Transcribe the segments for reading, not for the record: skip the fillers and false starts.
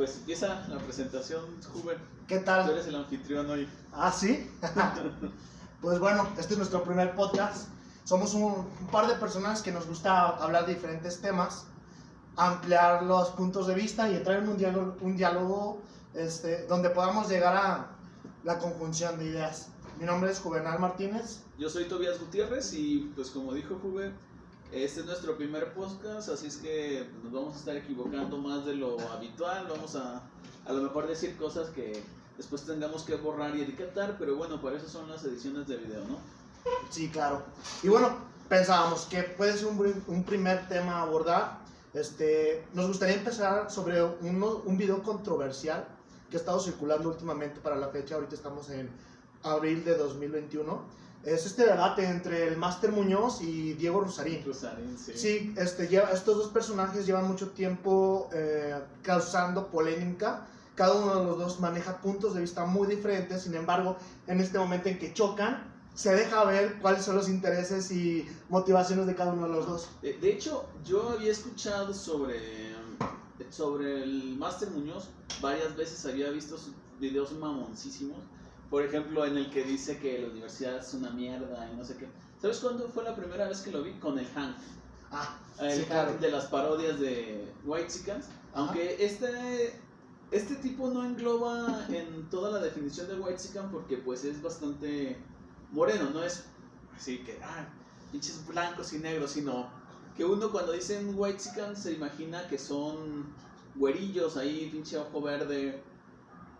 Pues empieza la presentación, Huber. ¿Qué tal? Tú eres el anfitrión hoy. ¿Ah, sí? Pues bueno, este es nuestro primer podcast. Somos un par de personas que nos gusta hablar de diferentes temas, ampliar los puntos de vista y entrar en un diálogo donde podamos llegar a la conjunción de ideas. Mi nombre es Juvenal Martínez. Yo soy Tobias Gutiérrez y pues como dijo Huber, este es nuestro primer podcast, así es que nos vamos a estar equivocando más de lo habitual. Vamos a lo mejor decir cosas que después tengamos que borrar y etiquetar, pero bueno, para eso son las ediciones de video, ¿no? Sí, claro. Y bueno, pensábamos que puede ser un primer tema a abordar. Nos gustaría empezar sobre un video controversial que ha estado circulando últimamente para la fecha. Ahorita estamos en abril de 2021. Es este debate entre el Máster Muñoz y Diego Rusarín. Rusarín, sí. Sí, estos dos personajes llevan mucho tiempo causando polémica. Cada uno de los dos maneja puntos de vista muy diferentes. Sin embargo, en este momento en que chocan, se deja ver cuáles son los intereses y motivaciones de cada uno de los dos. De hecho, yo había escuchado sobre el Máster Muñoz varias veces, había visto sus videos mamoncísimos. Por ejemplo, en el que dice que la universidad es una mierda y no sé qué. ¿Sabes cuándo fue la primera vez que lo vi? Con el Hank. El sí, claro. Hank de las parodias de Whitexicans. Aunque este tipo no engloba en toda la definición de Whitexican porque pues es bastante moreno, no es así que, pinches blancos y negros, sino que uno cuando dicen Whitexican se imagina que son güerillos ahí, pinche ojo verde,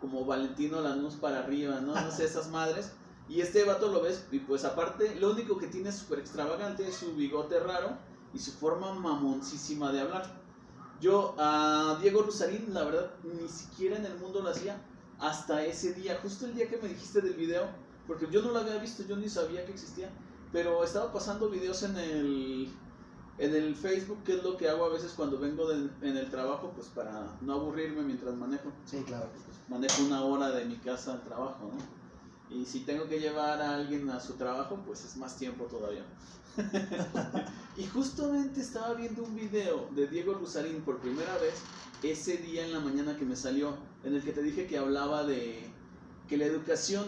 como Valentino Lanús para arriba, ¿no? No sé, esas madres. Y este vato lo ves, y pues aparte, lo único que tiene súper extravagante es su bigote raro y su forma mamoncísima de hablar. Yo a Diego Rusarín, la verdad, ni siquiera en el mundo lo hacía hasta ese día, justo el día que me dijiste del video, porque yo no lo había visto, yo ni sabía que existía, pero estaba pasando videos en el Facebook, que es lo que hago a veces cuando vengo en el trabajo, pues para no aburrirme mientras manejo. Sí, claro. Pues manejo 1 hora de mi casa al trabajo, ¿no? Y si tengo que llevar a alguien a su trabajo, pues es más tiempo todavía. Y justamente estaba viendo un video de Diego Rusarín por primera vez ese día en la mañana que me salió, en el que te dije que hablaba de que la educación,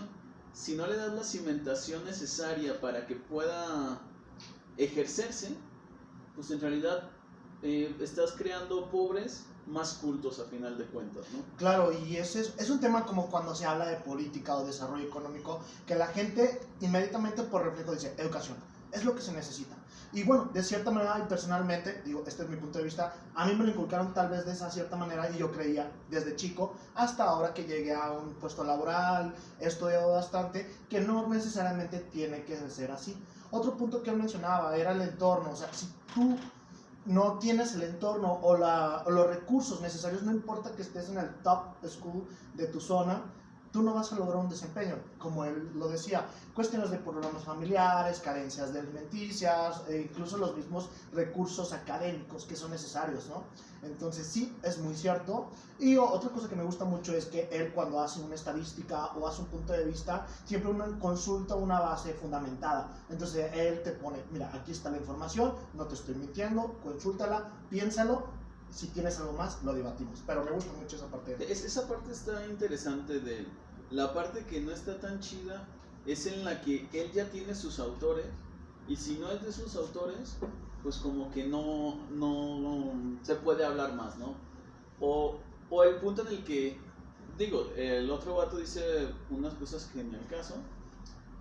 si no le das la cimentación necesaria para que pueda ejercerse, pues en realidad estás creando pobres más cultos a final de cuentas, ¿no? Claro, y ese es un tema como cuando se habla de política o desarrollo económico, que la gente inmediatamente por reflejo dice, educación, es lo que se necesita. Y bueno, de cierta manera, y personalmente, digo, este es mi punto de vista, a mí me lo inculcaron tal vez de esa cierta manera y yo creía desde chico hasta ahora que llegué a un puesto laboral, he estudiado bastante, que no necesariamente tiene que ser así. Otro punto que él mencionaba era el entorno, o sea, si tú no tienes el entorno o los recursos necesarios, no importa que estés en el top school de tu zona, tú no vas a lograr un desempeño, como él lo decía, cuestiones de problemas familiares, carencias de alimenticias, incluso los mismos recursos académicos que son necesarios, ¿no? Entonces sí, es muy cierto. Y otra cosa que me gusta mucho es que él cuando hace una estadística o hace un punto de vista, siempre consulta una base fundamentada. Entonces él te pone, mira, aquí está la información, no te estoy mintiendo, consúltala, piénsalo. Si tienes algo más, lo debatimos. Pero me gusta mucho esa parte. Esa parte está interesante de él. La parte que no está tan chida es en la que él ya tiene sus autores. Y si no es de sus autores, pues como que no se puede hablar más, ¿no? O el punto en el que, digo, el otro vato dice unas cosas que ni al caso.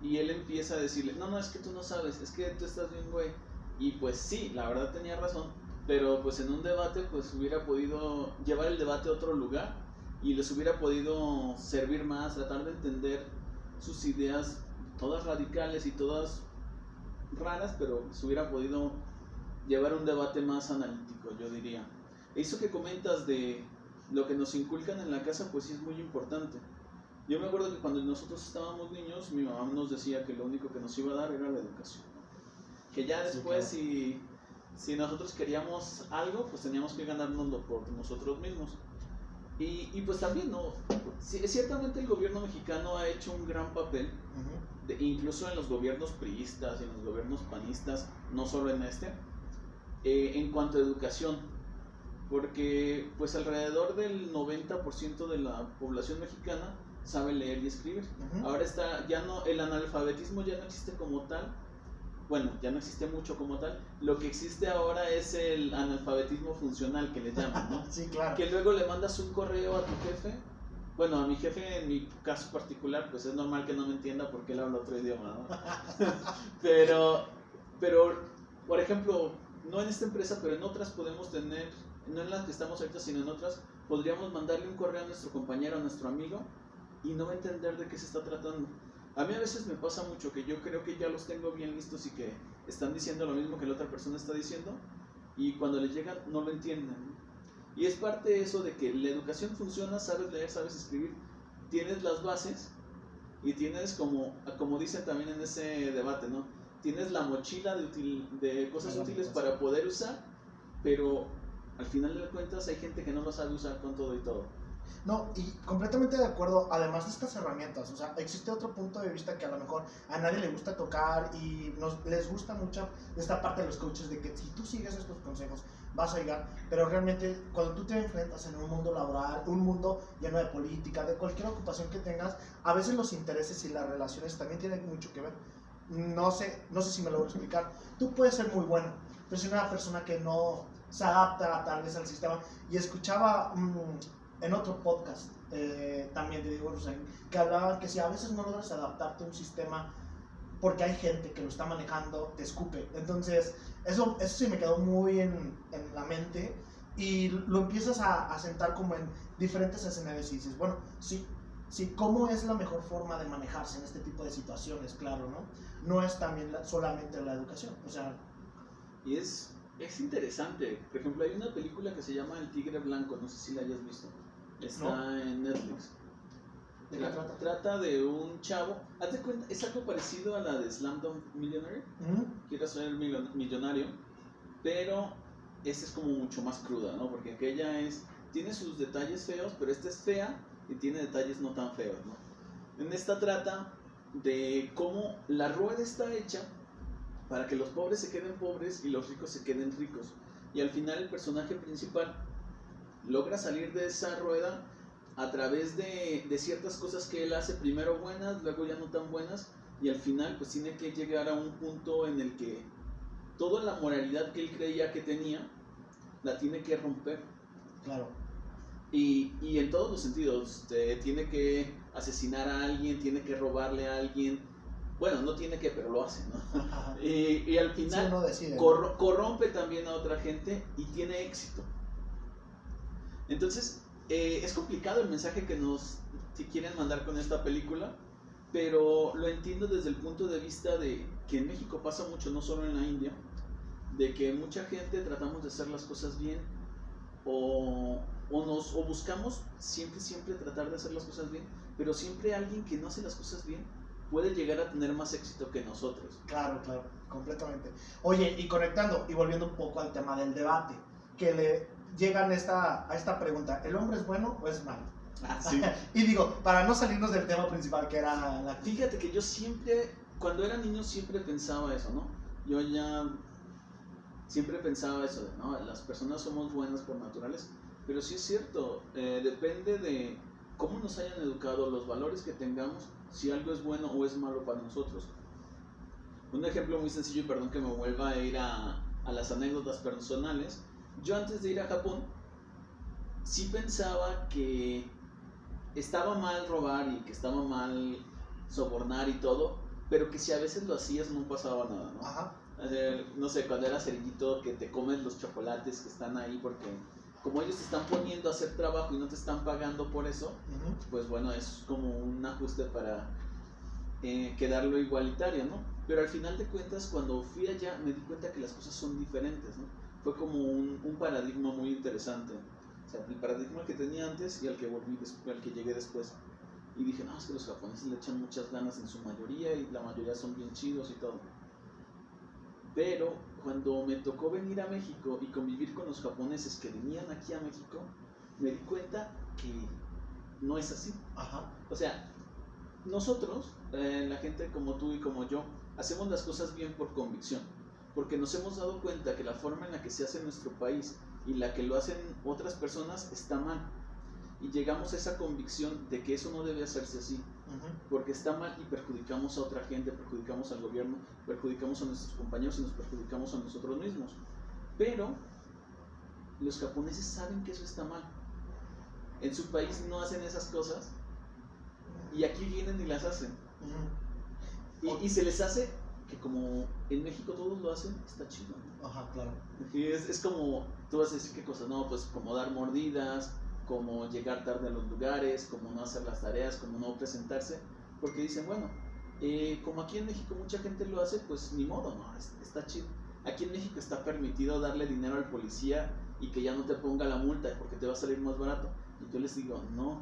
Y él empieza a decirle, no, es que tú no sabes, es que tú estás bien, güey. Y pues sí, la verdad tenía razón. Pero pues en un debate pues hubiera podido llevar el debate a otro lugar y les hubiera podido servir más, tratar de entender sus ideas, todas radicales y todas raras, pero se hubiera podido llevar un debate más analítico, yo diría. Eso que comentas de lo que nos inculcan en la casa pues sí es muy importante. Yo me acuerdo que cuando nosotros estábamos niños, mi mamá nos decía que lo único que nos iba a dar era la educación, ¿no? Que ya después Sí, claro. si nosotros queríamos algo, pues teníamos que ganárnoslo por nosotros mismos. Y pues también, ¿no? Ciertamente el gobierno mexicano ha hecho un gran papel, incluso en los gobiernos priistas y en los gobiernos panistas, no solo en en cuanto a educación. porque pues alrededor del 90% de la población mexicana sabe leer y escribir. Ujú. Ahora ya no, el analfabetismo ya no existe como tal. Bueno, ya no existe mucho como tal. Lo que existe ahora es el analfabetismo funcional, que le llaman, ¿no? Sí, claro. Que luego le mandas un correo a tu jefe. Bueno, a mi jefe, en mi caso particular, pues es normal que no me entienda porque él habla otro idioma, ¿no? pero, por ejemplo, no en esta empresa, pero en otras podemos tener, no en las que estamos ahorita, sino en otras, podríamos mandarle un correo a nuestro compañero, a nuestro amigo, y no va a entender de qué se está tratando. A mí a veces me pasa mucho que yo creo que ya los tengo bien listos y que están diciendo lo mismo que la otra persona está diciendo, y cuando les llegan no lo entienden. Y es parte de eso de que la educación funciona, sabes leer, sabes escribir, tienes las bases y tienes como dicen también en ese debate, ¿no? Tienes la mochila de cosas útiles para poder usar, pero al final de cuentas hay gente que no lo sabe usar con todo y todo. No, y completamente de acuerdo, además de estas herramientas, o sea, existe otro punto de vista que a lo mejor a nadie le gusta tocar y les gusta mucho esta parte de los coaches de que si tú sigues estos consejos vas a llegar, pero realmente cuando tú te enfrentas en un mundo laboral, un mundo lleno de política, de cualquier ocupación que tengas, a veces los intereses y las relaciones también tienen mucho que ver. No sé si me lo voy a explicar. Tú puedes ser muy bueno, pero si una persona que no se adapta tal vez al sistema, y escuchaba en otro podcast también de Diego Rosarín, que hablaban que si a veces no logras adaptarte a un sistema porque hay gente que lo está manejando, te escupe. Entonces, eso sí me quedó muy en la mente y lo empiezas a sentar como en diferentes escenarios y dices, bueno, sí, ¿cómo es la mejor forma de manejarse en este tipo de situaciones? Claro, ¿no? No es también solamente la educación, o sea... Y es interesante. Por ejemplo, hay una película que se llama El Tigre Blanco, no sé si la hayas visto. Está ¿No? en Netflix. ¿De qué trata? Trata de un chavo. Hazte cuenta, es algo parecido a la de Slumdog Millionaire. Quiero ser millonario, pero esta es como mucho más cruda, ¿no? Porque aquella tiene sus detalles feos, pero esta es fea y tiene detalles no tan feos, ¿no? En esta trata de cómo la rueda está hecha para que los pobres se queden pobres y los ricos se queden ricos. Y al final el personaje principal logra salir de esa rueda a través de ciertas cosas que él hace, primero buenas, luego ya no tan buenas, y al final pues tiene que llegar a un punto en el que toda la moralidad que él creía que tenía, la tiene que romper. Claro. Y en todos los sentidos, tiene que asesinar a alguien, tiene que robarle a alguien, bueno, no tiene que, pero lo hace, ¿no? y al final sí, uno decide, corrompe también a otra gente y tiene éxito. Entonces, es complicado el mensaje que nos quieren mandar con esta película, pero lo entiendo desde el punto de vista de que en México pasa mucho, no solo en la India, de que mucha gente tratamos de hacer las cosas bien o buscamos siempre tratar de hacer las cosas bien, pero siempre alguien que no hace las cosas bien puede llegar a tener más éxito que nosotros. Claro, completamente. Oye, y conectando y volviendo un poco al tema del debate, que le llegan a esta pregunta, ¿el hombre es bueno o es malo? Ah, sí. Y digo, para no salirnos del tema principal que era la... Fíjate que yo siempre, cuando era niño siempre pensaba eso, ¿no? Yo ya siempre pensaba eso, de, ¿no? Las personas somos buenas por naturales, pero sí es cierto, depende de cómo nos hayan educado, los valores que tengamos, si algo es bueno o es malo para nosotros. Un ejemplo muy sencillo, y perdón que me vuelva a ir a las anécdotas personales. Yo antes de ir a Japón, sí pensaba que estaba mal robar y que estaba mal sobornar y todo, pero que si a veces lo hacías no pasaba nada, ¿no? Ajá. No sé, cuando eras cerillito que te comes los chocolates que están ahí porque como ellos te están poniendo a hacer trabajo y no te están pagando por eso, pues bueno, es como un ajuste para quedarlo igualitario, ¿no? Pero al final de cuentas, cuando fui allá, me di cuenta que las cosas son diferentes, ¿no? Fue como un paradigma muy interesante. O sea, el paradigma que tenía antes y al que al que llegué después. Y dije, no, es que los japoneses le echan muchas ganas en su mayoría y la mayoría son bien chidos y todo. Pero cuando me tocó venir a México y convivir con los japoneses que venían aquí a México, me di cuenta que no es así. Ajá. O sea, nosotros, la gente como tú y como yo, hacemos las cosas bien por convicción, porque nos hemos dado cuenta que la forma en la que se hace en nuestro país y la que lo hacen otras personas está mal. Y llegamos a esa convicción de que eso no debe hacerse así, porque está mal y perjudicamos a otra gente, perjudicamos al gobierno, perjudicamos a nuestros compañeros y nos perjudicamos a nosotros mismos. Pero los japoneses saben que eso está mal. En su país no hacen esas cosas y aquí vienen y las hacen. Y se les hace que como en México todos lo hacen, está chido, ¿no? Ajá, claro. Y es como, tú vas a decir qué cosas, no, pues como dar mordidas, como llegar tarde a los lugares, como no hacer las tareas, como no presentarse, porque dicen, bueno, como aquí en México mucha gente lo hace, pues ni modo, no, está chido. Aquí en México está permitido darle dinero al policía y que ya no te ponga la multa porque te va a salir más barato. Y yo les digo, no,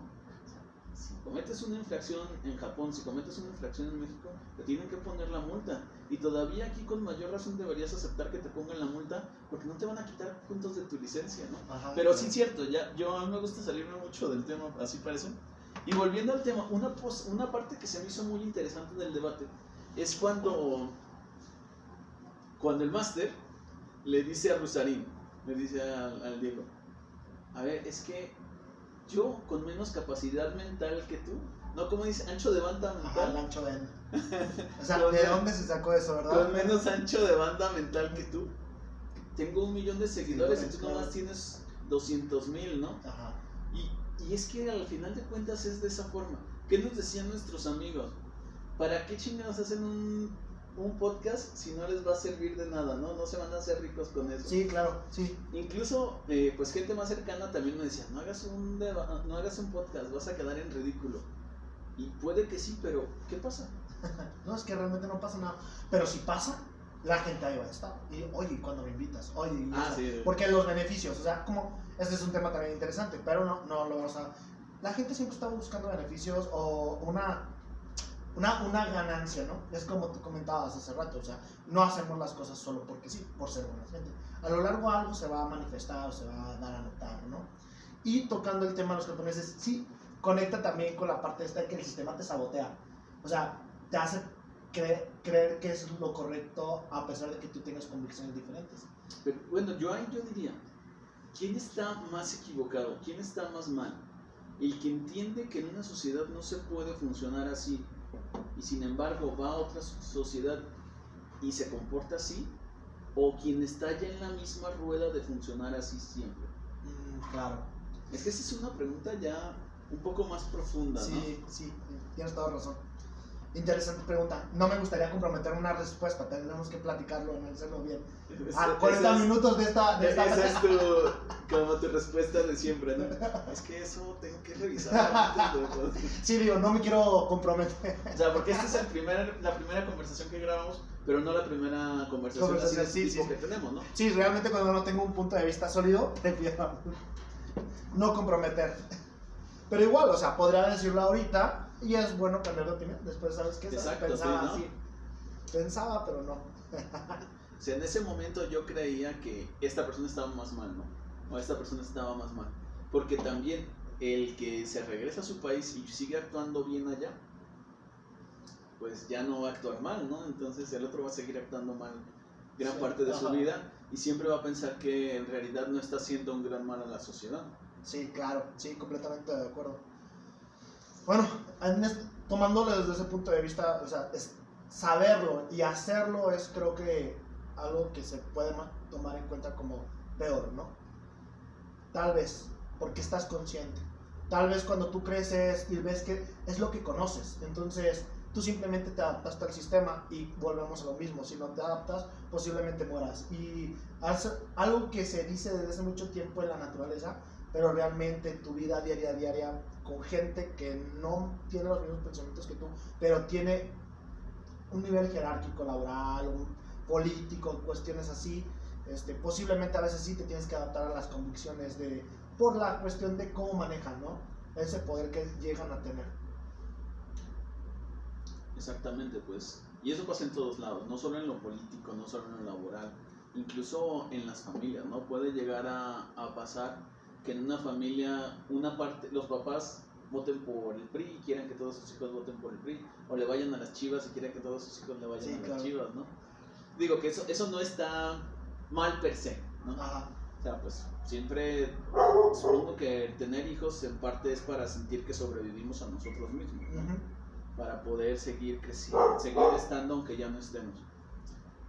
si cometes una infracción en Japón, si cometes una infracción en México, te tienen que poner la multa. Y todavía aquí con mayor razón deberías aceptar que te pongan la multa porque no te van a quitar puntos de tu licencia, ¿no? Ajá, pero claro. sí es cierto, yo a mí me gusta salirme mucho del tema, así parece. Y volviendo al tema, una parte que se me hizo muy interesante del debate es cuando el máster le dice a Rusarín, le dice al Diego, a ver, es que yo con menos capacidad mental que tú, no, como dice, ancho de banda mental. Ajá, el ancho de... O sea, ¿de dónde se sacó eso, verdad? Con menos ancho de banda mental que tú, tengo 1 millón de seguidores Sí, y tú claro. nomás tienes 200,000, ¿no? Ajá. Y es que al final de cuentas es de esa forma. ¿Qué nos decían nuestros amigos? ¿Para qué chingados hacen un podcast si no les va a servir de nada, ¿no? No se van a hacer ricos con eso. Sí, claro, sí. Incluso, pues gente más cercana también me decía, no hagas un podcast, vas a quedar en ridículo. Y puede que sí, pero ¿qué pasa? No, es que realmente no pasa nada. Pero si pasa, la gente ahí va a estar. Y, oye, cuando me invitas, oye, y eso. Sí. Porque los beneficios, o sea, como, este es un tema también interesante, pero no lo vamos a... La gente siempre está buscando beneficios o una ganancia, ¿no? Es como tú comentabas hace rato, o sea, no hacemos las cosas solo porque sí, por ser buena gente. A lo largo algo se va a manifestar o se va a dar a notar, ¿no? Y tocando el tema de los japoneses, sí, conecta también con la parte esta de que el sistema te sabotea. O sea, te hace creer que es lo correcto a pesar de que tú tengas convicciones diferentes. Pero bueno, yo diría, ¿quién está más equivocado? ¿Quién está más mal? El que entiende que en una sociedad no se puede funcionar así y sin embargo va a otra sociedad y se comporta así, o quien está ya en la misma rueda de funcionar así siempre. Claro. Es que esa es una pregunta ya un poco más profunda, ¿no? Sí, tienes toda razón. Interesante pregunta. No me gustaría comprometer una respuesta, tendremos que platicarlo, analizarlo bien. 40 minutos de esta esa es como tu respuesta de siempre, ¿no? Es que eso tengo que revisar. Sí, digo, no me quiero comprometer. O sea, porque esta es la primera conversación que grabamos, pero no la primera conversación así de tipo que tenemos, ¿no? Sí, realmente cuando no tengo un punto de vista sólido, prefiero no comprometer. Pero igual, o sea, podría decirlo ahorita y es bueno cambiar de opinión. Después, ¿sabes qué? Exacto, Pensaba sí, ¿no? así. Pensaba, pero no. O sea, en ese momento yo creía que esta persona estaba más mal, ¿no? O esta persona estaba más mal. Porque también el que se regresa a su país y sigue actuando bien allá, pues ya no va a actuar mal, ¿no? Entonces el otro va a seguir actuando mal gran parte de su vida y siempre va a pensar que en realidad no está haciendo un gran mal a la sociedad. Sí, claro, sí, completamente de acuerdo. Bueno, tomándolo desde ese punto de vista, o sea, es saberlo y hacerlo es creo que algo que se puede tomar en cuenta como peor, ¿no? Tal vez, porque estás consciente. Tal vez cuando tú creces y ves que es lo que conoces, entonces tú simplemente te adaptaste al sistema y volvemos a lo mismo. Si no te adaptas, posiblemente mueras. Y algo que se dice desde hace mucho tiempo en la naturaleza, pero realmente en tu vida diaria, con gente que no tiene los mismos pensamientos que tú, pero tiene un nivel jerárquico, laboral, político, cuestiones así, posiblemente a veces sí te tienes que adaptar a las convicciones por la cuestión de cómo manejan, ¿no? Ese poder que llegan a tener. Exactamente, pues. Y eso pasa en todos lados, no solo en lo político, no solo en lo laboral, incluso en las familias, ¿no? Puede llegar a pasar que en una familia, los papás voten por el PRI y quieran que todos sus hijos voten por el PRI, o le vayan a las Chivas y quieran que todos sus hijos le vayan a las Chivas, ¿no? Digo que eso no está mal per se, ¿no? Ajá. O sea, pues siempre supongo que tener hijos en parte es para sentir que sobrevivimos a nosotros mismos, ¿no? Ujú. Para poder seguir creciendo, seguir estando aunque ya no estemos.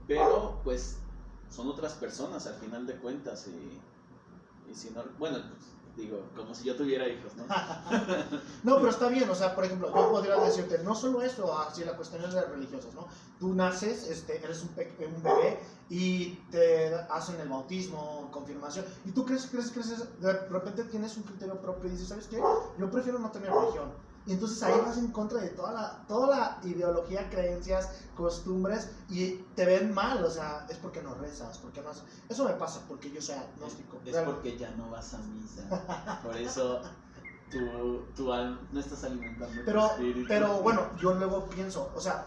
Pero pues son otras personas al final de cuentas y si no, bueno, pues, digo, como si yo tuviera hijos, ¿no? No, pero está bien, o sea, por ejemplo, yo podría decirte, no solo eso, así la cuestión es de religiosas, ¿no? Tú naces, eres un bebé y te hacen el bautismo, confirmación, y tú creces, de repente tienes un criterio propio y dices, ¿sabes qué? Yo prefiero no tener religión. Y entonces ahí vas en contra de toda la ideología, creencias, costumbres y te ven mal, o sea, es porque no rezas, porque no haces. Eso me pasa porque yo soy agnóstico. Es porque ya no vas a misa. Por eso tú no estás alimentando tu espíritu. Pero bueno, yo luego pienso, o sea,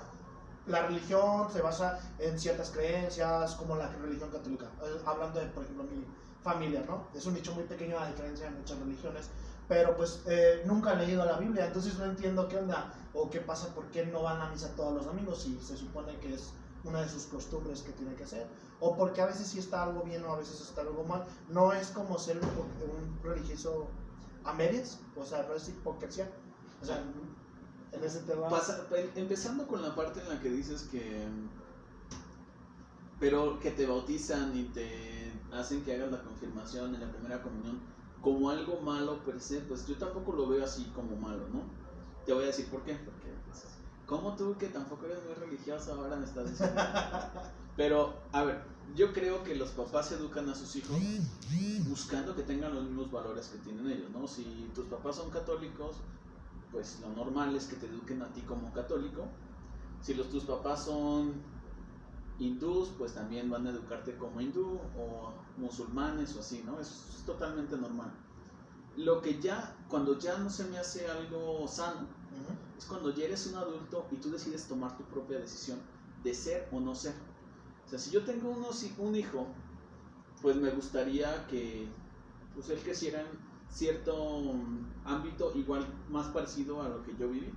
la religión se basa en ciertas creencias, como la religión católica. Hablando de, por ejemplo, mi familia, ¿no? Es un nicho muy pequeño a diferencia de muchas religiones. Pero pues nunca he leído la Biblia, entonces no entiendo qué onda o qué pasa, por qué no van a misa todos los domingos si se supone que es una de sus costumbres que tiene que hacer. O porque a veces sí está algo bien o a veces está algo mal. No es como ser un religioso a medias, o sea, no es hipocresía. O sea, en ese tema... Empezando con la parte en la que dices que... Pero que te bautizan y te hacen que hagas la confirmación en la primera comunión como algo malo per se, pues yo tampoco lo veo así como malo, ¿no? Te voy a decir por qué. Porque, pues, ¿cómo tú que tampoco eres muy religioso ahora me estás diciendo? Pero, a ver, yo creo que los papás educan a sus hijos buscando que tengan los mismos valores que tienen ellos, ¿no? Si tus papás son católicos, pues lo normal es que te eduquen a ti como católico. Si tus papás son hindús, pues también van a educarte como hindú, o musulmanes o así, ¿no? Es totalmente normal. Lo que ya, cuando ya no se me hace algo sano, es cuando ya eres un adulto y tú decides tomar tu propia decisión de ser o no ser. O sea, si yo tengo un hijo, pues me gustaría que pues él creciera en cierto ámbito igual, más parecido a lo que yo viví,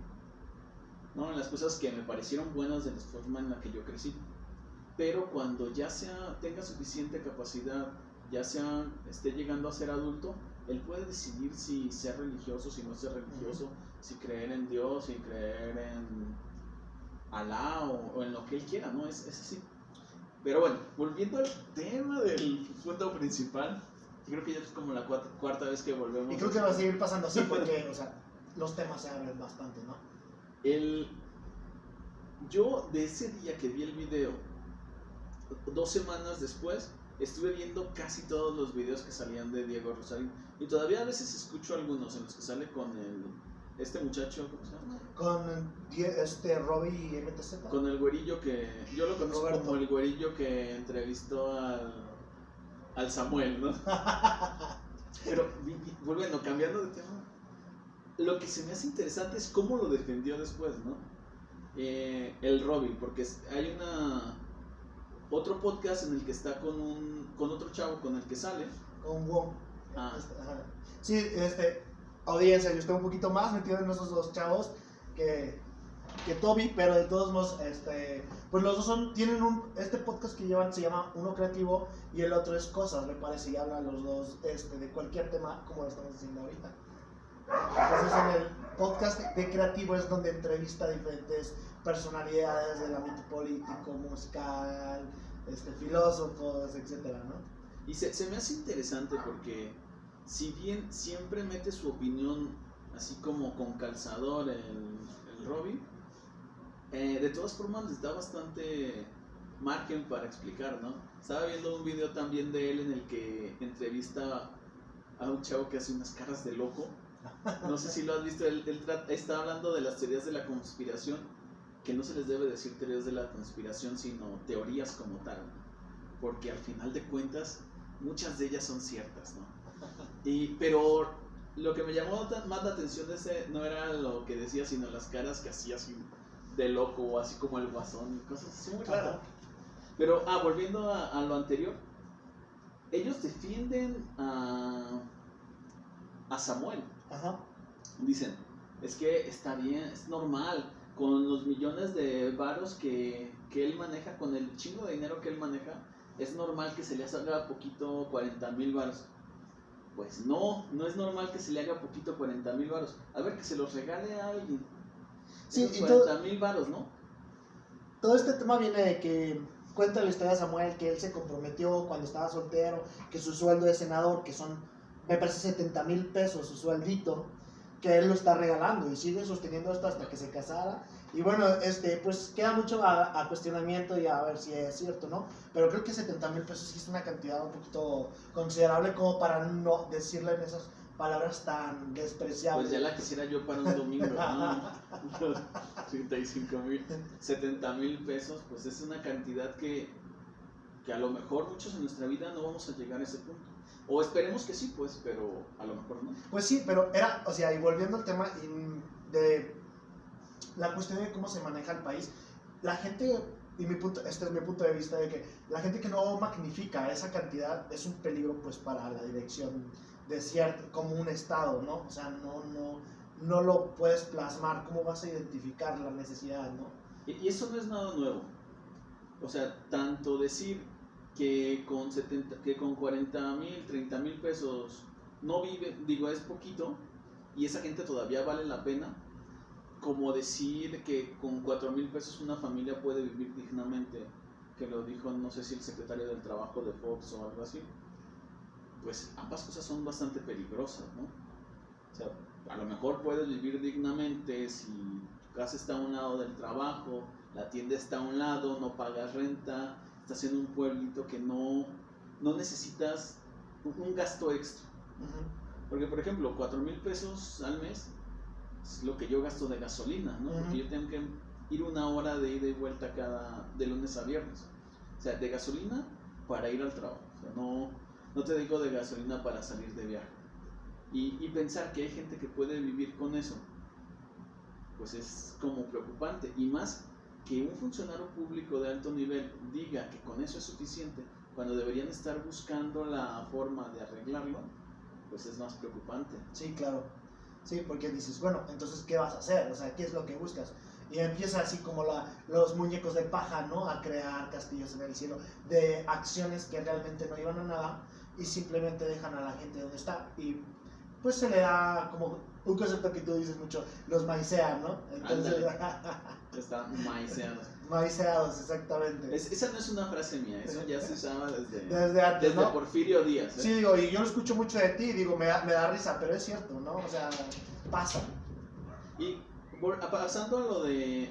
¿no? En las cosas que me parecieron buenas de la forma en la que yo crecí. Pero cuando ya tenga suficiente capacidad, ya esté llegando a ser adulto, él puede decidir si ser religioso, si no ser religioso, si creer en Dios, si creer en Alá o en lo que él quiera, ¿no? Es así. Pero bueno, volviendo al tema del punto principal, yo creo que ya es como la cuarta vez que volvemos. Y creo que va a seguir pasando así porque, o sea, los temas se abren bastante, ¿no? Yo de ese día que vi el video, 2 semanas después, estuve viendo casi todos los videos que salían de Diego Rosarín. Y todavía a veces escucho algunos en los que sale con este muchacho, ¿cómo se llama? Con Robbie MTZ. Con el güerillo que yo lo conozco Roberto. como el güerillo que entrevistó al Samuel, ¿no? Pero volviendo, cambiando de tema, lo que se me hace interesante es cómo lo defendió después, ¿no? El Robbie, porque hay otro podcast en el que está con otro chavo con el que sale. Con Wong. Ah. Sí, audiencia, yo estoy un poquito más metido en esos dos chavos que Toby, pero de todos modos, pues los dos tienen este podcast que llevan, se llama Uno Creativo y el otro es Cosas, me parece, y hablan los dos de cualquier tema como lo estamos haciendo ahorita. Entonces en el podcast de Creativo es donde entrevista a diferentes personalidades del ámbito político, musical, filósofos, etcétera, ¿no? Y se me hace interesante porque si bien siempre mete su opinión así como con calzador el Robbie, de todas formas les da bastante margen para explicar, ¿no? Estaba viendo un video también de él en el que entrevista a un chavo que hace unas caras de loco. No sé si lo has visto, él está hablando de las teorías de la conspiración, que no se les debe decir teorías de la conspiración, sino teorías como tal, porque al final de cuentas muchas de ellas son ciertas, ¿no? Pero lo que me llamó más la atención de ese no era lo que decía, sino las caras que hacía así de loco, así como el guasón y cosas así muy raras. Pero, volviendo a lo anterior, ellos defienden a Samuel. Ajá. Dicen, es que está bien, es normal, con los millones de varos que él maneja, con el chingo de dinero que él maneja, ¿es normal que se le haga poquito 40,000 varos? Pues no es normal que se le haga poquito 40,000 varos. A ver, que se los regale a alguien. Sí, Esos y 40,000 varos, ¿no? todo este tema viene de que cuenta la historia de Samuel, que él se comprometió cuando estaba soltero, que su sueldo de senador, que son, me parece 70,000 pesos su sueldito, que él lo está regalando y sigue sosteniendo esto hasta que se casara. Y bueno, pues queda mucho a cuestionamiento y a ver si es cierto, ¿no? Pero creo que 70,000 pesos sí es una cantidad un poquito considerable como para no decirle en esas palabras tan despreciables. Pues ya la quisiera yo para un domingo, ¿no? 35,000, 70,000 pesos, pues es una cantidad que a lo mejor muchos en nuestra vida no vamos a llegar a ese punto. O esperemos que sí, pues, pero a lo mejor no. Pues sí, pero era, o sea, y volviendo al tema de la cuestión de cómo se maneja el país, la gente, y este es mi punto de vista, de que la gente que no magnifica esa cantidad es un peligro pues para la dirección de cierto, como un estado, ¿no? O sea, no lo puedes plasmar, ¿cómo vas a identificar la necesidad, ¿no? Y eso no es nada nuevo. O sea, tanto decir que con 40,000, 30,000 pesos no vive, digo, es poquito, y esa gente todavía vale la pena, como decir que con 4,000 pesos una familia puede vivir dignamente, que lo dijo, no sé si el secretario del trabajo de Fox o algo así. Pues ambas cosas son bastante peligrosas, ¿no? O sea, a lo mejor puedes vivir dignamente si tu casa está a un lado del trabajo, la tienda está a un lado, no pagas renta, estás en un pueblito que no necesitas un gasto extra. Porque, por ejemplo, 4,000 pesos al mes es lo que yo gasto de gasolina, ¿no? Porque yo tengo que ir 1 hora de ida y vuelta de lunes a viernes. O sea, de gasolina para ir al trabajo. O sea, no te digo de gasolina para salir de viaje. Y pensar que hay gente que puede vivir con eso, pues es como preocupante. Y más que un funcionario público de alto nivel diga que con eso es suficiente, cuando deberían estar buscando la forma de arreglarlo, pues es más preocupante. Sí, claro. Sí, porque dices, bueno, entonces, ¿qué vas a hacer? O sea, ¿qué es lo que buscas? Y empieza así como los muñecos de paja, ¿no? A crear castillos en el cielo de acciones que realmente no llevan a nada y simplemente dejan a la gente donde está. Y pues se le da como un concepto que tú dices mucho, los maicean, ¿no? Entonces, está maiceados. Maiceados, exactamente. Esa no es una frase mía, eso ya se usaba desde antes, desde ¿no? Porfirio Díaz. Sí, digo, y yo lo escucho mucho de ti, digo, me da risa, pero es cierto, ¿no? O sea, pasa. Y pasando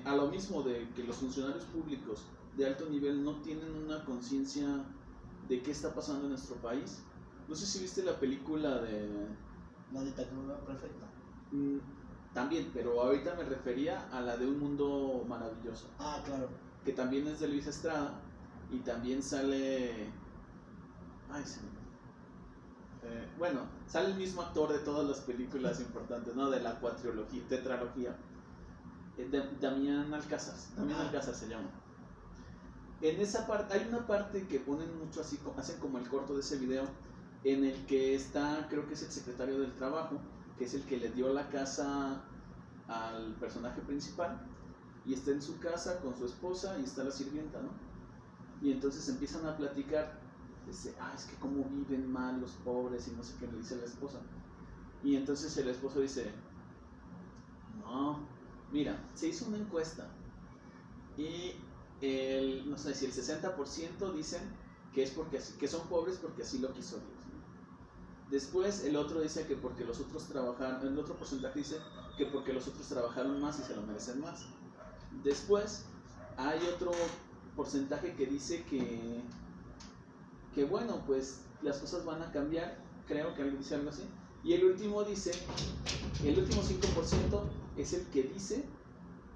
a lo mismo de que los funcionarios públicos de alto nivel no tienen una conciencia de qué está pasando en nuestro país. No sé si viste la película de... La dictadura perfecta. También, pero ahorita me refería a la de Un Mundo Maravilloso. Ah, claro. Que también es de Luis Estrada y también sale... Ay, se me... bueno, sale el mismo actor de todas las películas importantes, ¿no? De la tetralogía. Damián Alcázar se llama. En esa parte, hay una parte que ponen mucho así, hacen como el corto de ese video, en el que está, creo que es el secretario del trabajo, que es el que le dio la casa al personaje principal, y está en su casa con su esposa y está la sirvienta, ¿no? Y entonces empiezan a platicar, dice, es que cómo viven mal los pobres y no sé qué, le dice la esposa. Y entonces el esposo dice, no, mira, se hizo una encuesta y no sé si el 60% dicen que es que son pobres porque así lo quiso Dios, ¿no? Después el otro dice que porque los otros trabajaron, el otro porcentaje dice que porque los otros trabajaron más y se lo merecen más. Después hay otro porcentaje que dice que bueno, pues las cosas van a cambiar, creo que dice algo así. Y el último 5% es el que dice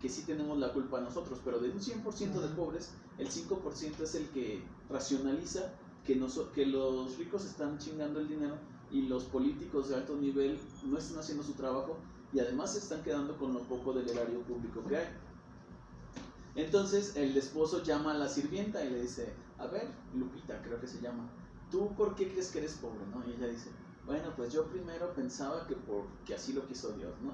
que sí tenemos la culpa nosotros, pero de un 100% de pobres, el 5% es el que racionaliza que los ricos están chingando el dinero y los políticos de alto nivel no están haciendo su trabajo y además se están quedando con lo poco del erario público que hay. Entonces el esposo llama a la sirvienta y le dice, a ver, Lupita creo que se llama, ¿tú por qué crees que eres pobre, no? Y ella dice, bueno, pues yo primero pensaba que porque así lo quiso Dios, ¿no?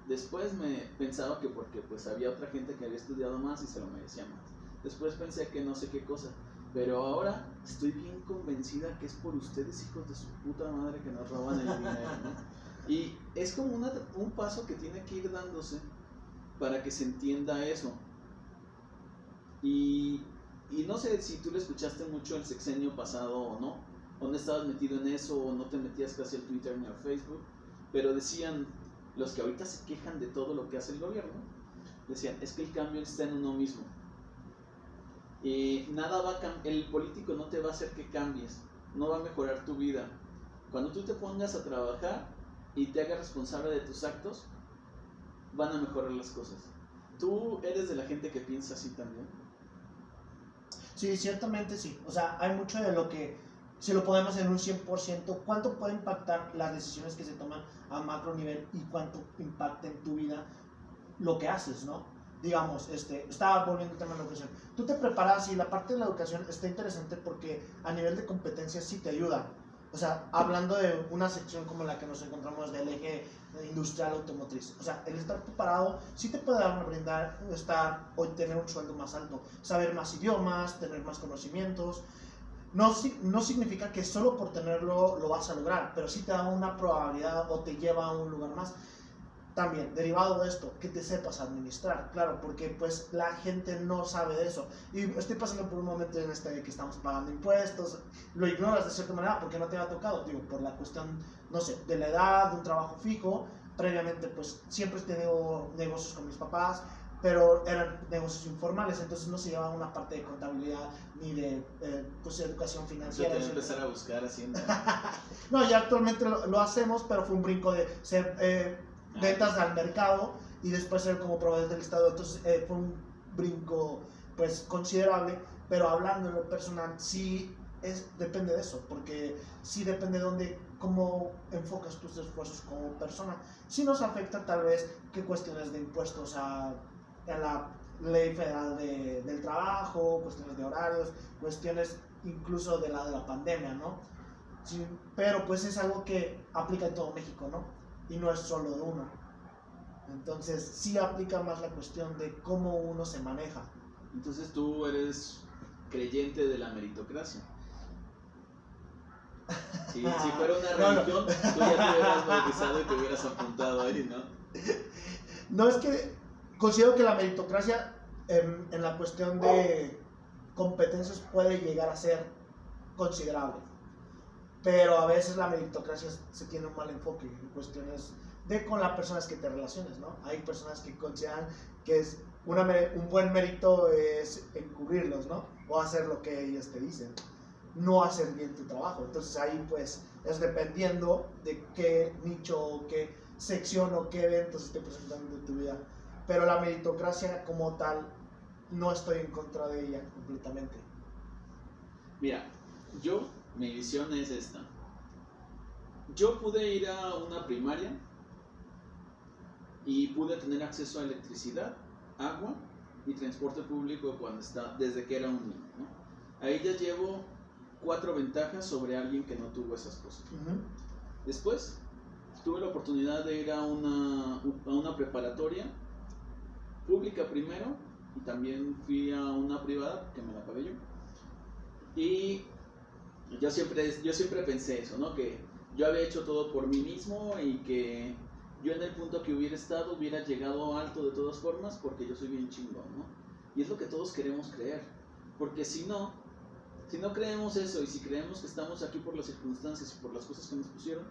Después me pensaba que porque pues había otra gente que había estudiado más y se lo merecía más. Después pensé que no sé qué cosa. Pero ahora estoy bien convencida que es por ustedes, hijos de su puta madre, que nos roban el dinero, ¿no? Y es como un paso que tiene que ir dándose para que se entienda eso. Y no sé si tú le escuchaste mucho el sexenio pasado o no estabas metido en eso, o no te metías casi al Twitter ni al Facebook, pero decían, los que ahorita se quejan de todo lo que hace el gobierno, decían, es que el cambio está en uno mismo. Nada va el político no te va a hacer que cambies, no va a mejorar tu vida. Cuando tú te pongas a trabajar y te hagas responsable de tus actos, van a mejorar las cosas. ¿Tú eres de la gente que piensa así también? Sí, ciertamente sí. O sea, hay mucho de lo que, si lo ponemos en un 100%, ¿cuánto puede impactar las decisiones que se toman a macro nivel y cuánto impacta en tu vida lo que haces, ¿no? Digamos, estaba volviendo al tema de la educación. Tú te preparas y la parte de la educación está interesante porque a nivel de competencias sí te ayuda. O sea, hablando de una sección como la que nos encontramos del eje industrial automotriz. O sea, el estar preparado sí te puede brindar o tener un sueldo más alto, saber más idiomas, tener más conocimientos. No significa que solo por tenerlo lo vas a lograr, pero sí te da una probabilidad o te lleva a un lugar más. También, derivado de esto, que te sepas administrar, claro, porque pues la gente no sabe de eso. Y estoy pasando por un momento en que estamos pagando impuestos, lo ignoras de cierta manera porque no te ha tocado, digo, por la cuestión, no sé, de la edad, de un trabajo fijo. Previamente, pues siempre he tenido negocios con mis papás, pero eran negocios informales, entonces no se llevaba una parte de contabilidad ni de pues educación financiera. Yo te voy a empezar a buscar Hacienda. No, ya actualmente lo hacemos, pero fue un brinco de ser ventas al mercado y después ser como proveedor del Estado. Entonces fue un brinco pues considerable, pero hablando en lo personal sí depende de eso, porque sí depende de cómo enfocas tus esfuerzos como persona. Sí nos afecta tal vez que cuestiones de impuestos a la ley federal del trabajo, cuestiones de horarios, cuestiones incluso de la pandemia, ¿no? Sí, pero pues es algo que aplica en todo México, ¿no? Y no es solo de uno. Entonces sí aplica más la cuestión de cómo uno se maneja. Entonces tú eres creyente de la meritocracia. Si fuera una religión, tú ya te hubieras bautizado y te hubieras apuntado ahí, ¿no? No, es que considero que la meritocracia en la cuestión de competencias puede llegar a ser considerable, pero a veces la meritocracia se tiene un mal enfoque en cuestiones de con las personas que te relaciones, ¿no? Hay personas que consideran que es un buen mérito es encubrirlos, ¿no? O hacer lo que ellos te dicen, no hacer bien tu trabajo. Entonces ahí pues es dependiendo de qué nicho, qué sección o qué eventos esté presentando en tu vida. Pero la meritocracia como tal, no estoy en contra de ella completamente. Mira, mi visión es esta. Yo pude ir a una primaria y pude tener acceso a electricidad, agua y transporte público desde que era un niño, ¿no? Ahí ya llevo 4 ventajas sobre alguien que no tuvo esas cosas. Después tuve la oportunidad de ir a una preparatoria pública primero, y también fui a una privada que me la pagué yo. Y yo siempre pensé eso, ¿no? Que yo había hecho todo por mí mismo y que yo en el punto que hubiera estado hubiera llegado alto de todas formas porque yo soy bien chingón, ¿no? Y es lo que todos queremos creer, porque si no creemos eso y si creemos que estamos aquí por las circunstancias y por las cosas que nos pusieron,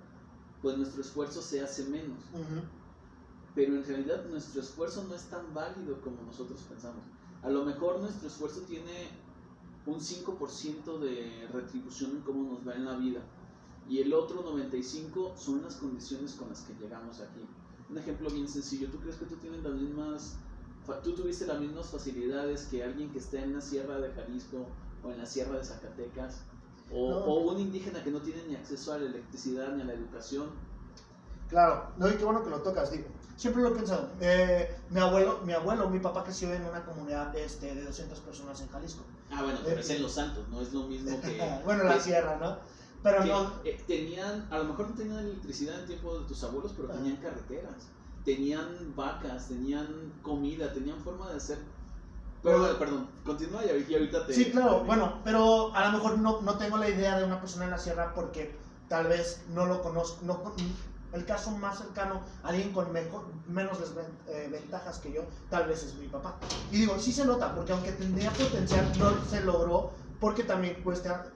pues nuestro esfuerzo se hace menos. Pero en realidad nuestro esfuerzo no es tan válido como nosotros pensamos. A lo mejor nuestro esfuerzo tiene un 5% de retribución en cómo nos va en la vida, y el otro 95% son las condiciones con las que llegamos aquí. Un ejemplo bien sencillo: ¿tú crees que tú tuviste las mismas facilidades que alguien que está en la sierra de Jalisco o en la sierra de Zacatecas? O un indígena que no tiene ni acceso a la electricidad ni a la educación. Claro, no, y qué bueno que lo tocas, digo. Siempre lo he pensado. Mi papá creció en una comunidad de 200 personas en Jalisco. Ah, bueno, pero es en Los Santos, no es lo mismo que... bueno, la sierra, ¿no? Pero no... a lo mejor no tenían electricidad en tiempo de tus abuelos, pero tenían carreteras, tenían vacas, tenían comida, tenían forma de hacer Pero bueno, perdón, continúa y ahorita te... Sí, claro, bueno, pero a lo mejor no tengo la idea de una persona en la sierra porque tal vez no lo conozco, el caso más cercano, alguien con menos ventajas que yo, tal vez es mi papá. Y digo, sí se nota, porque aunque tendría potencial, no se logró, porque también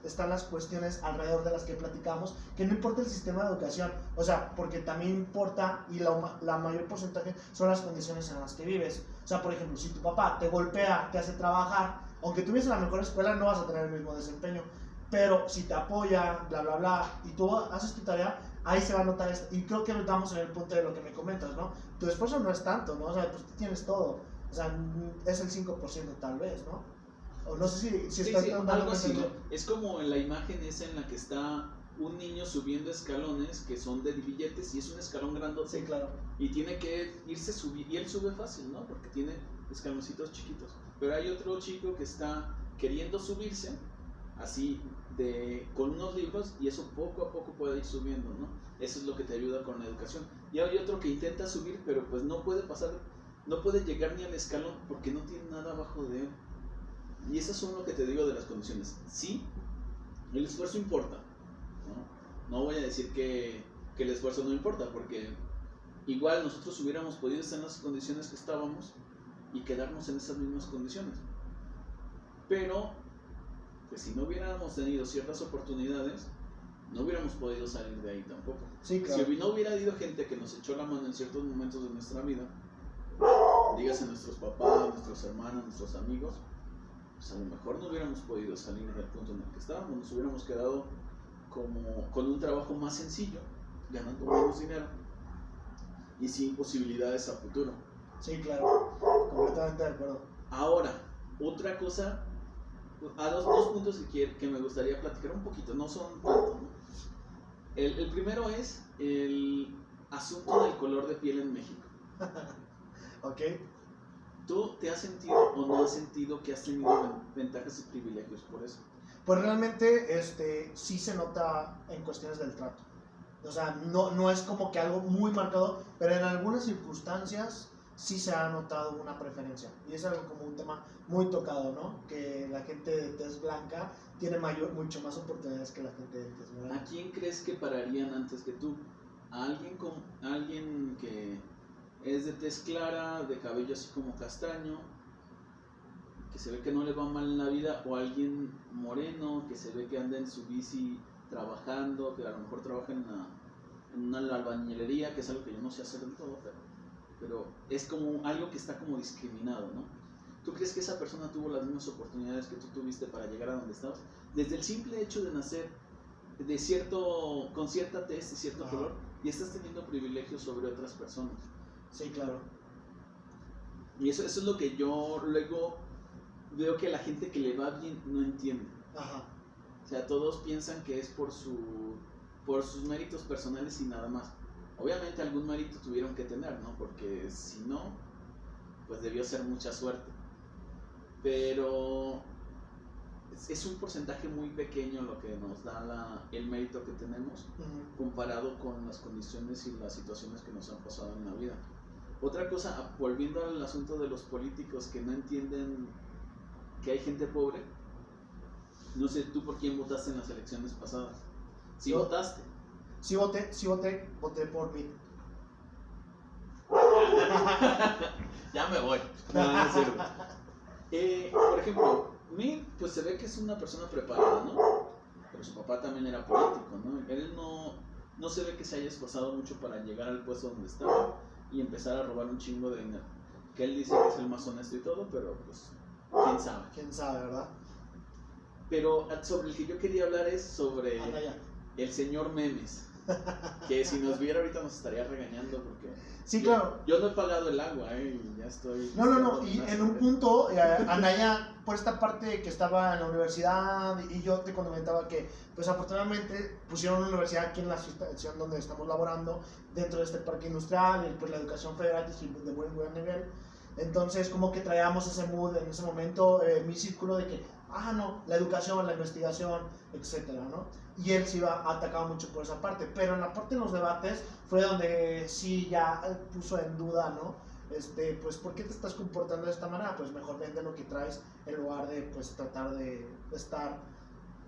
están las cuestiones alrededor de las que platicamos, que no importa el sistema de educación, o sea, porque también importa, y la mayor porcentaje son las condiciones en las que vives. O sea, por ejemplo, si tu papá te golpea, te hace trabajar, aunque tuviese la mejor escuela, no vas a tener el mismo desempeño. Pero si te apoya, bla, bla, bla, y tú haces tu tarea, ahí se va a notar esto. Y creo que estamos en el punto de lo que me comentas, ¿no? Tu esfuerzo no es tanto, ¿no? O sea, pues tú tienes todo. O sea, es el 5% tal vez, ¿no? O no sé si Sí, está sí, dando algo así, cuenta ¿no? Es como en la imagen esa en la que está un niño subiendo escalones que son de billetes y es un escalón grandote. Sí, claro. Y tiene que irse a subir, y él sube fácil, ¿no? Porque tiene escaloncitos chiquitos. Pero hay otro chico que está queriendo subirse, así, con unos libros, y eso poco a poco puede ir subiendo, ¿no? Eso es lo que te ayuda con la educación. Y hay otro que intenta subir, pero pues no puede pasar, no puede llegar ni al escalón porque no tiene nada abajo de él. Y esas son lo que te digo de las condiciones. Sí, el esfuerzo importa, ¿no? No voy a decir que el esfuerzo no importa, porque igual nosotros hubiéramos podido estar en las condiciones que estábamos y quedarnos en esas mismas condiciones. Pero, pues si no hubiéramos tenido ciertas oportunidades, no hubiéramos podido salir de ahí tampoco. Sí, claro. Si no hubiera habido gente que nos echó la mano en ciertos momentos de nuestra vida, dígase nuestros papás, nuestros hermanos, nuestros amigos, pues a lo mejor no hubiéramos podido salir del punto en el que estábamos, nos hubiéramos quedado como con un trabajo más sencillo, ganando menos dinero y sin posibilidades a futuro. Sí, claro, completamente de acuerdo. Ahora, otra cosa, a dos puntos que me gustaría platicar un poquito, no son tanto, ¿no? El primero es el asunto del color de piel en México. Ok. ¿Tú te has sentido o no has sentido que has tenido ventajas y privilegios por eso? Pues realmente sí se nota en cuestiones del trato. O sea, no es como que algo muy marcado, pero en algunas circunstancias sí se ha notado una preferencia. Y es algo como un tema muy tocado, ¿no? Que la gente de tez blanca tiene mucho más oportunidades que la gente de tez morena. ¿A quién crees que pararían antes que tú? ¿A alguien que es de tez clara, de cabello así como castaño, que se ve que no le va mal en la vida, o alguien moreno, que se ve que anda en su bici trabajando, que a lo mejor trabaja en una albañilería, que es algo que yo no sé hacer del todo, pero es como algo que está como discriminado, ¿no? ¿Tú crees que esa persona tuvo las mismas oportunidades que tú tuviste para llegar a donde estabas? Desde el simple hecho de nacer con cierta tez y cierto color, y estás teniendo privilegios sobre otras personas. Sí, claro. Y eso es lo que yo luego veo que la gente que le va bien no entiende. Ajá. O sea, todos piensan que es por sus méritos personales y nada más. Obviamente algún mérito tuvieron que tener, ¿no? Porque si no, pues debió ser mucha suerte. Pero es un porcentaje muy pequeño lo que nos da el mérito que tenemos, comparado con las condiciones y las situaciones que nos han pasado en la vida. Otra cosa, volviendo al asunto de los políticos que no entienden que hay gente pobre, no sé tú por quién votaste en las elecciones pasadas. ¿Sí votaste? Sí voté por mí. Ya me voy. No es cierto. Por ejemplo, Mitt, pues se ve que es una persona preparada, ¿no? Pero su papá también era político, ¿no? Él no se ve que se haya esforzado mucho para llegar al puesto donde estaba y empezar a robar un chingo de dinero. Que él dice que es el más honesto y todo, pero pues, quién sabe. Quién sabe, ¿verdad? Pero sobre el que yo quería hablar es sobre el señor Memes. Que si nos viera ahorita nos estaría regañando porque sí, claro. Yo no he pagado el agua, y ya estoy... No, y en un punto, Anaya, por esta parte que estaba en la universidad, y yo te comentaba que, pues afortunadamente pusieron una universidad aquí en la situación donde estamos laborando, dentro de este parque industrial, y pues la educación fue gratis y de buen nivel. Entonces, como que traíamos ese mood en ese momento, mi círculo de que, no, la educación, la investigación, etcétera, ¿no? Y él sí atacaba mucho por esa parte, pero en la parte de los debates fue donde sí ya puso en duda, ¿no? pues ¿por qué te estás comportando de esta manera? Pues mejor vende lo que traes en lugar de pues tratar de estar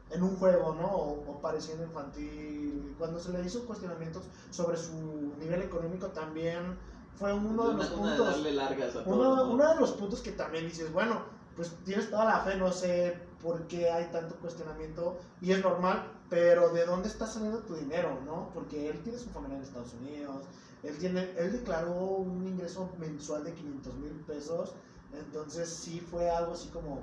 en un juego, ¿no? O pareciendo infantil. Cuando se le hizo cuestionamientos sobre su nivel económico también fue uno de los puntos. Darle largas a todo, uno de los puntos que también dices, bueno, pues tienes toda la fe, no sé por qué hay tanto cuestionamiento y es normal, pero ¿de dónde está saliendo tu dinero, no? Porque él tiene su familia en Estados Unidos, él declaró un ingreso mensual de 500,000 pesos, entonces sí fue algo así como,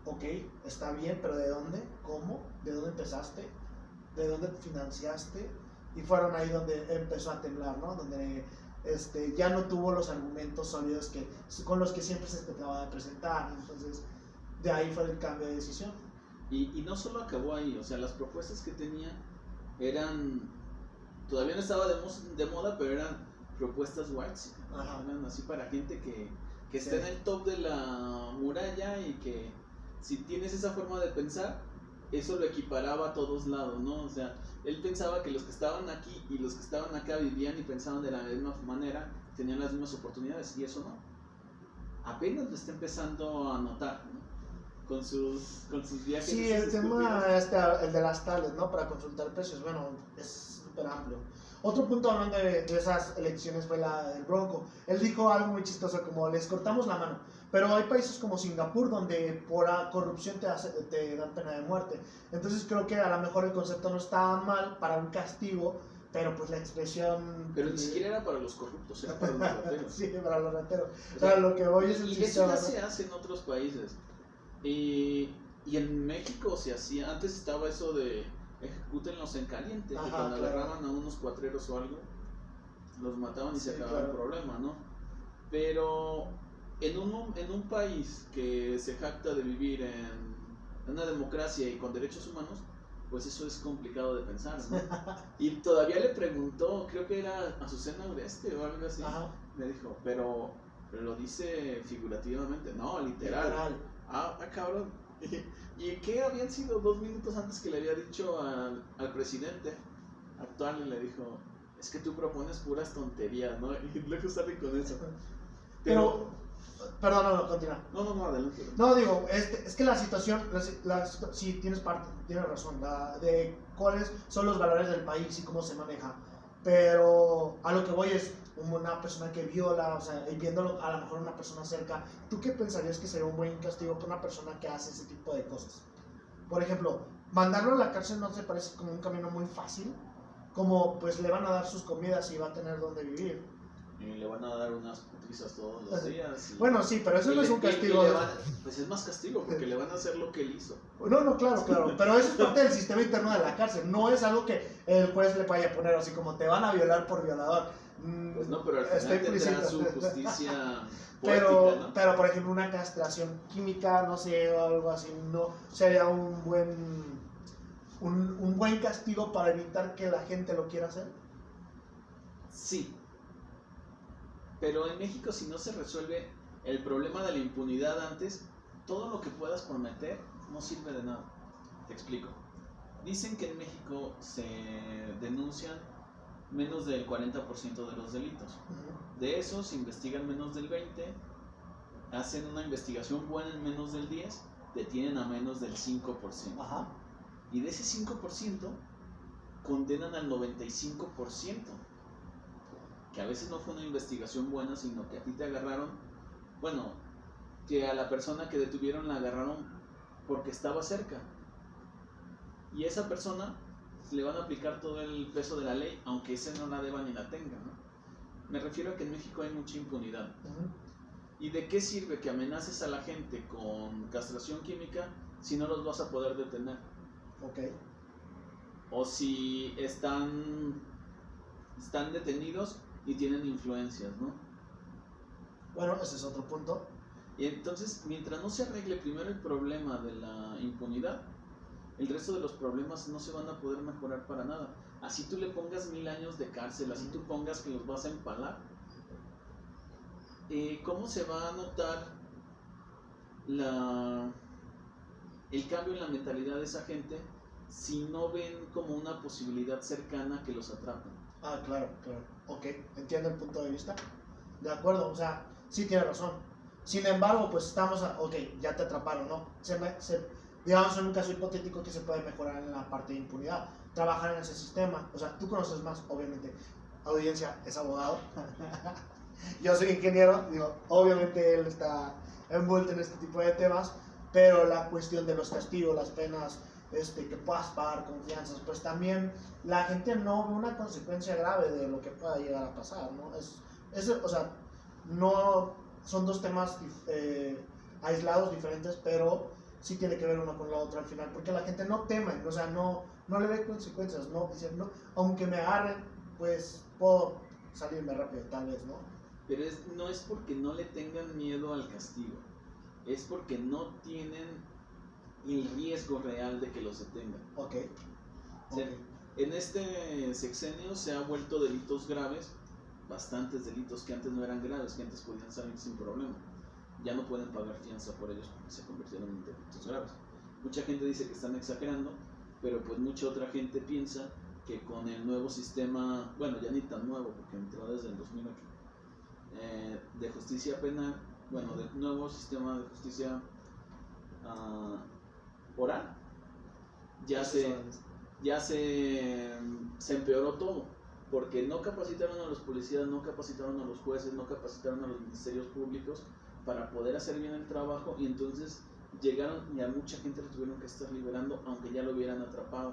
ok, está bien, pero ¿de dónde? ¿Cómo? ¿De dónde empezaste? ¿De dónde financiaste? Y fueron ahí donde empezó a temblar, ¿no? Donde ya no tuvo los argumentos sólidos con los que siempre se trataba de presentar. Entonces, de ahí fue el cambio de decisión. Y no solo acabó ahí, o sea, las propuestas que tenía eran, todavía no estaba de moda, pero eran propuestas white, eran así para gente que está en el top de la muralla y que si tienes esa forma de pensar, eso lo equiparaba a todos lados, ¿no? O sea, él pensaba que los que estaban aquí y los que estaban acá vivían y pensaban de la misma manera, tenían las mismas oportunidades, y eso no. Apenas lo está empezando a notar, ¿no? Con sus viajes. Sí, el tema, el de las tablets, ¿no? Para consultar precios, bueno, es súper amplio. Otro punto hablando de esas elecciones fue la del Bronco. Él dijo algo muy chistoso, como les cortamos la mano. Pero hay países como Singapur donde por corrupción te dan pena de muerte. Entonces creo que a lo mejor el concepto no está mal para un castigo, pero pues la expresión... Pero ni siquiera era para los corruptos, era para los rateros. Sí, para los rateros. O sea, lo que voy es el sistema. Y eso ya se hace en otros países. Y en México se hacía, antes estaba eso de ejecútenlos en caliente, que cuando agarraban a unos cuatreros o algo, los mataban y se acababa el problema, ¿no? Pero en un país que se jacta de vivir en una democracia y con derechos humanos, pues eso es complicado de pensar, ¿no? Y todavía le preguntó, creo que era Azucena Oreste o algo así, le dijo, pero lo dice figurativamente, no, literal. Ah, cabrón. ¿Y qué habían sido 2 minutos antes que le había dicho al presidente actual? Y le dijo, es que tú propones puras tonterías, ¿no? Y luego sale con eso. Pero perdón, no, continúa. No, adelante. No, digo, es que la situación, sí, tienes razón, de cuáles son los valores del país y cómo se maneja. Pero a lo que voy es una persona que viola, o sea, y viéndolo a lo mejor una persona cerca, ¿tú qué pensarías que sería un buen castigo para una persona que hace ese tipo de cosas? Por ejemplo, mandarlo a la cárcel no te parece como un camino muy fácil, como pues le van a dar sus comidas y va a tener donde vivir. Y le van a dar unas putrizas todos los días. Bueno, sí, pero eso no es un castigo. Pues es más castigo porque le van a hacer lo que él hizo. No, claro, pero eso es parte del sistema interno de la cárcel. No es algo que el juez le vaya a poner así como te van a violar por violador. Pues no, pero al final tendrá su justicia pero, poética, ¿no? Pero, por ejemplo, una castración química, no sé, o algo así, no sería un buen castigo para evitar que la gente lo quiera hacer. Sí. Pero en México, si no se resuelve el problema de la impunidad antes, todo lo que puedas prometer no sirve de nada. Te explico. Dicen que en México se denuncian menos del 40% de los delitos. De esos se investigan menos del 20%, hacen una investigación buena en menos del 10%, detienen a menos del 5%. Ajá. Y de ese 5% condenan al 95%. Que a veces no fue una investigación buena, sino que a ti te agarraron, bueno, que a la persona que detuvieron la agarraron porque estaba cerca. Y a esa persona le van a aplicar todo el peso de la ley, aunque ese no la deba ni la tenga, ¿no? Me refiero a que en México hay mucha impunidad. ¿Y de qué sirve que amenaces a la gente con castración química si no los vas a poder detener? Ok. O si están detenidos y tienen influencias, ¿no? Bueno, ese es otro punto. Y entonces, mientras no se arregle primero el problema de la impunidad, el resto de los problemas no se van a poder mejorar para nada. Así tú le pongas 1000 años de cárcel, así tú pongas que los vas a empalar, ¿cómo se va a notar el cambio en la mentalidad de esa gente si no ven como una posibilidad cercana que los atrapen? Claro. Ok, entiendo el punto de vista. De acuerdo, o sea, sí tiene razón. Sin embargo, pues estamos, ok, ya te atraparon, ¿no? Digamos en un caso hipotético que se puede mejorar en la parte de impunidad, trabajar en ese sistema. O sea, tú conoces más, obviamente. Audiencia es abogado. Yo soy ingeniero, digo, obviamente él está envuelto en este tipo de temas, pero la cuestión de los castigos, las penas, que puedas pagar confianzas, pues también la gente no ve una consecuencia grave de lo que pueda llegar a pasar, ¿no? O sea, no son dos temas aislados, diferentes, pero sí tiene que ver uno con la otra al final, porque la gente no teme, o sea, no le ve consecuencias, no, dice, no, aunque me agarren, pues puedo salirme rápido, tal vez, ¿no? Pero no es porque no le tengan miedo al castigo, es porque no tienen el riesgo real de que los detengan. Ok. O sea, en este sexenio se ha vuelto delitos graves, bastantes delitos que antes no eran graves, que antes podían salir sin problema. Ya no pueden pagar fianza por ellos porque se convirtieron en delitos graves. Mucha gente dice que están exagerando, pero pues mucha otra gente piensa que con el nuevo sistema, bueno, ya ni tan nuevo porque entró desde el 2008, de justicia penal, bueno, del nuevo sistema de justicia oral, ya se empeoró todo, porque no capacitaron a los policías, no capacitaron a los jueces, no capacitaron a los ministerios públicos para poder hacer bien el trabajo, y entonces llegaron y a mucha gente lo tuvieron que estar liberando aunque ya lo hubieran atrapado.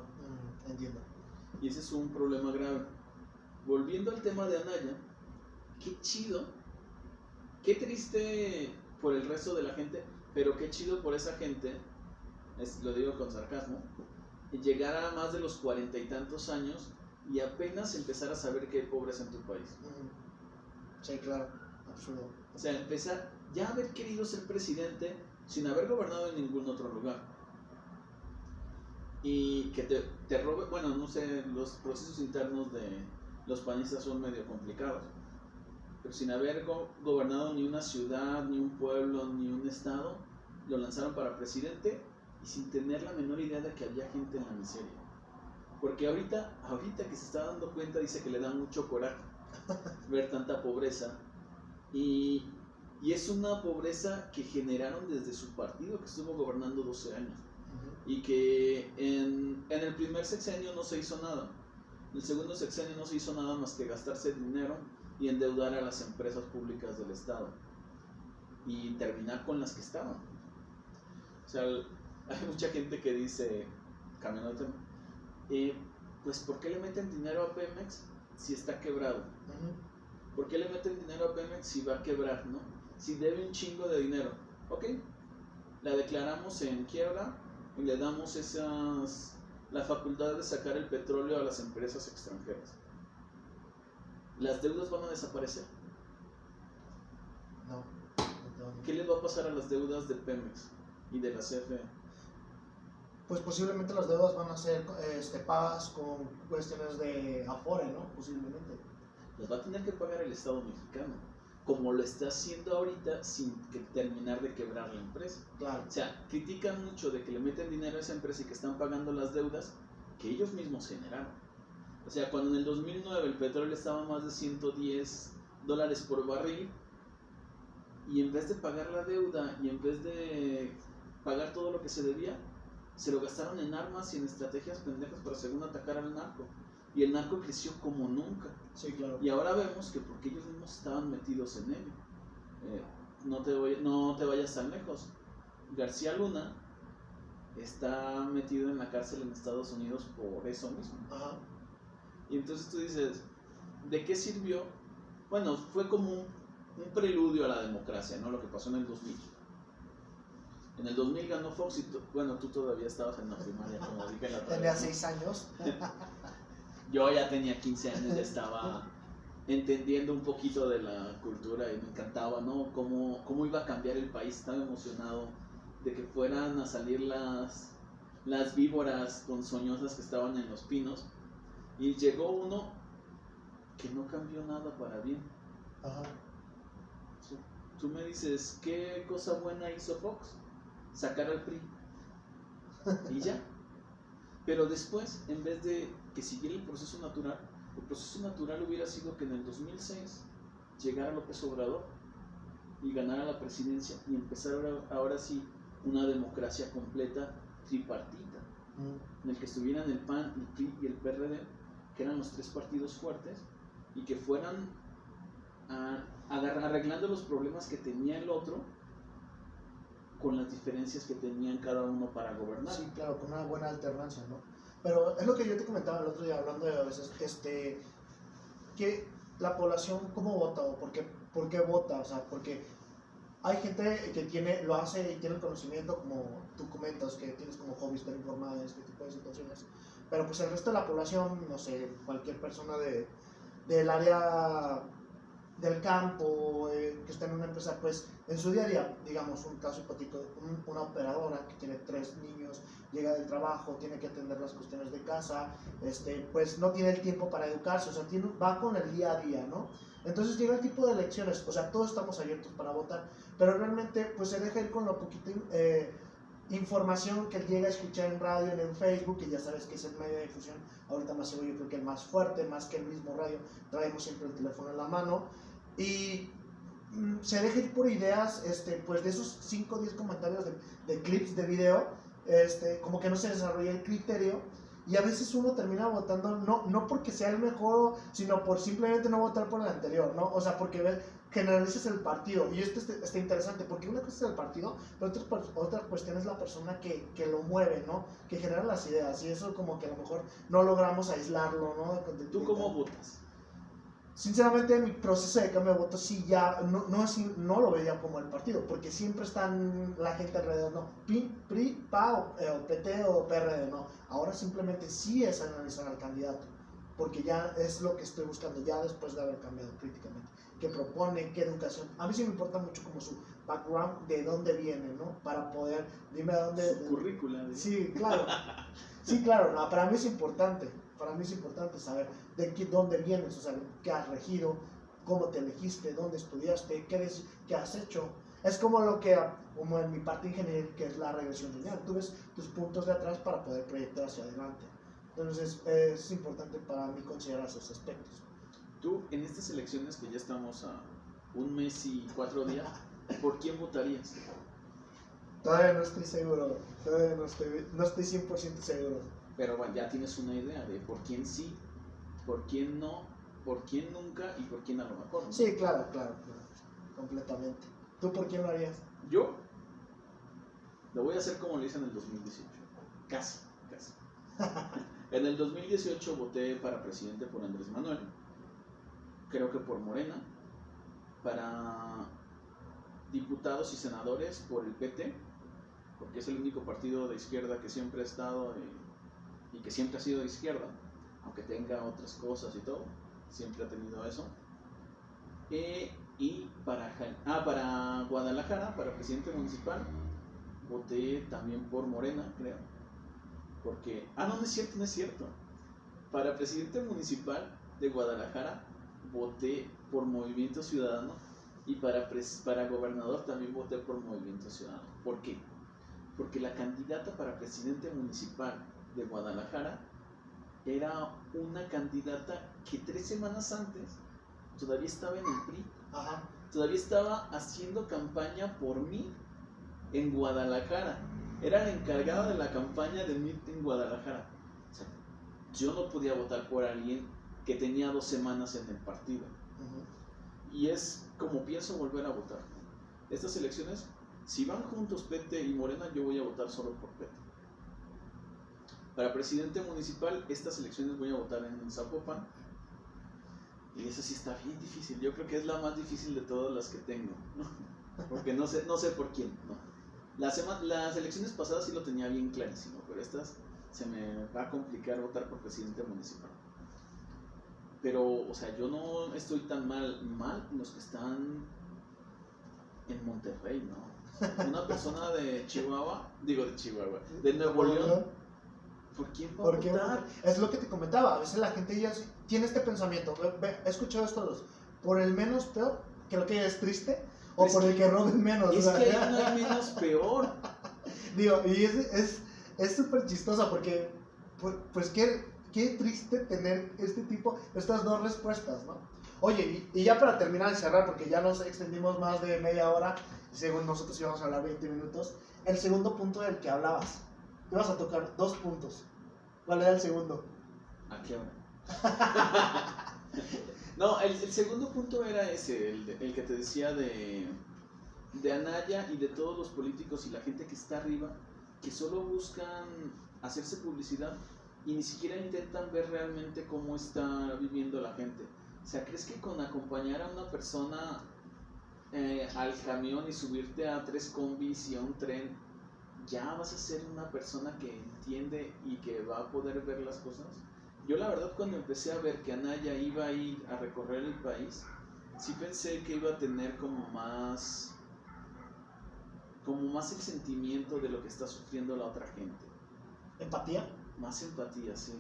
Entiendo. Y ese es un problema grave. Volviendo al tema de Anaya, qué chido, qué triste por el resto de la gente, pero qué chido por esa gente, lo digo con sarcasmo, llegar a más de los 40 y tantos años y apenas empezar a saber que hay pobreza en tu país. Sí, claro, absurdo. O sea, empezar ya a haber querido ser presidente sin haber gobernado en ningún otro lugar. Y que te robe, bueno, no sé, los procesos internos de los panistas son medio complicados, pero sin haber gobernado ni una ciudad, ni un pueblo, ni un estado, lo lanzaron para presidente y sin tener la menor idea de que había gente en la miseria. Porque ahorita que se está dando cuenta, dice que le da mucho coraje ver tanta pobreza, y es una pobreza que generaron desde su partido, que estuvo gobernando 12 años. Y que en el primer sexenio no se hizo nada. En el segundo sexenio no se hizo nada más que gastarse dinero y endeudar a las empresas públicas del Estado y terminar con las que estaban. O sea, hay mucha gente que dice, cambiando de tema, pues ¿por qué le meten dinero a Pemex si está quebrado? ¿Por qué le meten dinero a Pemex si va a quebrar, no? Si debe un chingo de dinero. Ok, la declaramos en quiebra y le damos la facultad de sacar el petróleo a las empresas extranjeras. ¿Las deudas van a desaparecer? No. ¿Qué les va a pasar a las deudas de Pemex y de la CFE? Pues posiblemente las deudas van a ser pagas con cuestiones de Afore, ¿no? Posiblemente. Las va a tener que pagar el Estado mexicano, como lo está haciendo ahorita sin terminar de quebrar la empresa. Claro. O sea, critican mucho de que le meten dinero a esa empresa y que están pagando las deudas que ellos mismos generaron. O sea, cuando en el 2009 el petróleo estaba a más de $110 por barril, y en vez de pagar la deuda y en vez de pagar todo lo que se debía, se lo gastaron en armas y en estrategias pendejas para según atacar al narco. Y el narco creció como nunca. Sí, claro. Y ahora vemos que porque ellos mismos estaban metidos en ello. No te vayas tan lejos. García Luna está metido en la cárcel en Estados Unidos por eso mismo. Ajá. Y entonces tú dices, ¿de qué sirvió? Bueno, fue como un preludio a la democracia, ¿no? Lo que pasó en el 2000. En el 2000 ganó Fox y tú todavía estabas en la primaria, como dije la otra vez. Tenía 6 años. Yo ya tenía 15 años, ya estaba entendiendo un poquito de la cultura y me encantaba, ¿no? Cómo iba a cambiar el país. Estaba emocionado de que fueran a salir las víboras ponzoñosas que estaban en los pinos. Y llegó uno que no cambió nada para bien. Ajá. Tú me dices, ¿qué cosa buena hizo Fox? Sacar al PRI. Y ya. Pero después, en vez de que siguiera el proceso natural hubiera sido que en el 2006 llegara López Obrador y ganara la presidencia y empezar ahora sí una democracia completa tripartita, en el que estuvieran el PAN, el PRI y el PRD, que eran los tres partidos fuertes, y que fueran arreglando los problemas que tenía el otro con las diferencias que tenían cada uno para gobernar. Sí, claro, con una buena alternancia, ¿no? Pero es lo que yo te comentaba el otro día, hablando de a veces, que la población, ¿cómo vota? ¿O por qué vota? O sea, porque hay gente que lo hace y tiene el conocimiento, como tú comentas, que tienes como hobby estar informada de este tipo de situaciones. Pero pues el resto de la población, no sé, cualquier persona del área del campo, que está en una empresa, pues en su día a día, digamos, un caso hipotético, una operadora que tiene 3 niños, llega del trabajo, tiene que atender las cuestiones de casa, pues no tiene el tiempo para educarse, o sea, va con el día a día, ¿no? Entonces llega el tipo de elecciones, o sea, todos estamos abiertos para votar, pero realmente pues se deja ir con lo poquito información que llega a escuchar en radio, en Facebook, que ya sabes que es el medio de difusión ahorita masivo, yo creo que el más fuerte, más que el mismo radio, traemos siempre el teléfono en la mano, y se deja ir por ideas, pues de esos 5 o 10 comentarios de clips de video, como que no se desarrolla el criterio, y a veces uno termina votando no porque sea el mejor, sino por simplemente no votar por el anterior, ¿no? O sea, porque generalizas el partido, y esto está interesante, porque una cosa es el partido, pero otra cuestión es la persona que lo mueve, ¿no? Que genera las ideas, y eso como que a lo mejor no logramos aislarlo, ¿no? ¿Tú cómo votas? Sinceramente, mi proceso de cambio de voto sí ya no lo veía como el partido, porque siempre están la gente alrededor, no, PRI, PA o PT o PRD, no. Ahora simplemente sí es analizar al candidato, porque ya es lo que estoy buscando, ya después de haber cambiado críticamente. ¿Qué propone? ¿Qué educación? A mí sí me importa mucho como su background, de dónde viene, ¿no? Para poder, dime a dónde... Su currícula. ¿No? Sí, claro. Sí, claro, no, para mí es importante. Para mí es importante saber dónde vienes, o sea, qué has regido, cómo te elegiste, dónde estudiaste, qué has hecho. Es como como en mi parte ingeniería, que es la regresión lineal. Tú ves tus puntos de atrás para poder proyectar hacia adelante. Entonces, es importante para mí considerar esos aspectos. Tú, en estas elecciones que ya estamos a 1 mes y 4 días, ¿por quién votarías? Todavía no estoy seguro, todavía no estoy 100% seguro. Pero bueno, ya tienes una idea de por quién sí, por quién no, por quién nunca y por quién a lo mejor, ¿no? Sí, claro, completamente. ¿Tú por quién lo harías? Yo lo voy a hacer como lo hice en el 2018, casi. En el 2018 voté para presidente por Andrés Manuel, creo que por Morena, para diputados y senadores por el PT, porque es el único partido de izquierda que siempre ha estado y que siempre ha sido de izquierda, aunque tenga otras cosas y todo, siempre ha tenido eso. Y para Guadalajara, para presidente municipal, voté también por Morena, creo. Porque, no es cierto. Para presidente municipal de Guadalajara, voté por Movimiento Ciudadano, y para gobernador también voté por Movimiento Ciudadano. ¿Por qué? Porque la candidata para presidente municipal de Guadalajara era una candidata que 3 semanas antes todavía estaba en el PRI. Ajá. Todavía estaba haciendo campaña por mí en Guadalajara. Era la encargada de la campaña de mí en Guadalajara. O sea, yo no podía votar por alguien que tenía 2 semanas en el partido. Y es como pienso volver a votar. Estas elecciones, si van juntos PT y Morena, yo voy a votar solo por PT. Para presidente municipal, estas elecciones voy a votar en Zapopan. Y eso sí está bien difícil. Yo creo que es la más difícil de todas las que tengo, ¿no? Porque no sé por quién, ¿no? Las elecciones pasadas sí lo tenía bien clarísimo, pero estas se me va a complicar votar por presidente municipal. Pero, o sea, yo no estoy tan mal los que están en Monterrey, ¿no? Una persona de de Nuevo León, ¿por quién va a votar? Es lo que te comentaba, a veces la gente ya tiene este pensamiento, he escuchado esto, por el menos peor, creo que es triste, o por el que roben menos. Es que ahí no hay menos peor. Digo, y es súper chistosa porque, pues, qué triste tener estas 2 respuestas, ¿no? Oye, y ya para terminar y cerrar, porque ya nos extendimos más de media hora, según nosotros íbamos a hablar 20 minutos, el segundo punto del que hablabas, ibas a tocar 2 puntos. ¿Cuál era el segundo? ¿A qué hora? No, el segundo punto era ese, el que te decía de Anaya y de todos los políticos y la gente que está arriba, que solo buscan hacerse publicidad y ni siquiera intentan ver realmente cómo está viviendo la gente. O sea, ¿crees que con acompañar a una persona al camión y subirte a 3 combis y a un tren, ya vas a ser una persona que entiende y que va a poder ver las cosas? Yo la verdad cuando empecé a ver que Anaya iba a ir a recorrer el país, sí pensé que iba a tener como más el sentimiento de lo que está sufriendo la otra gente. ¿Empatía? Más empatía, sí.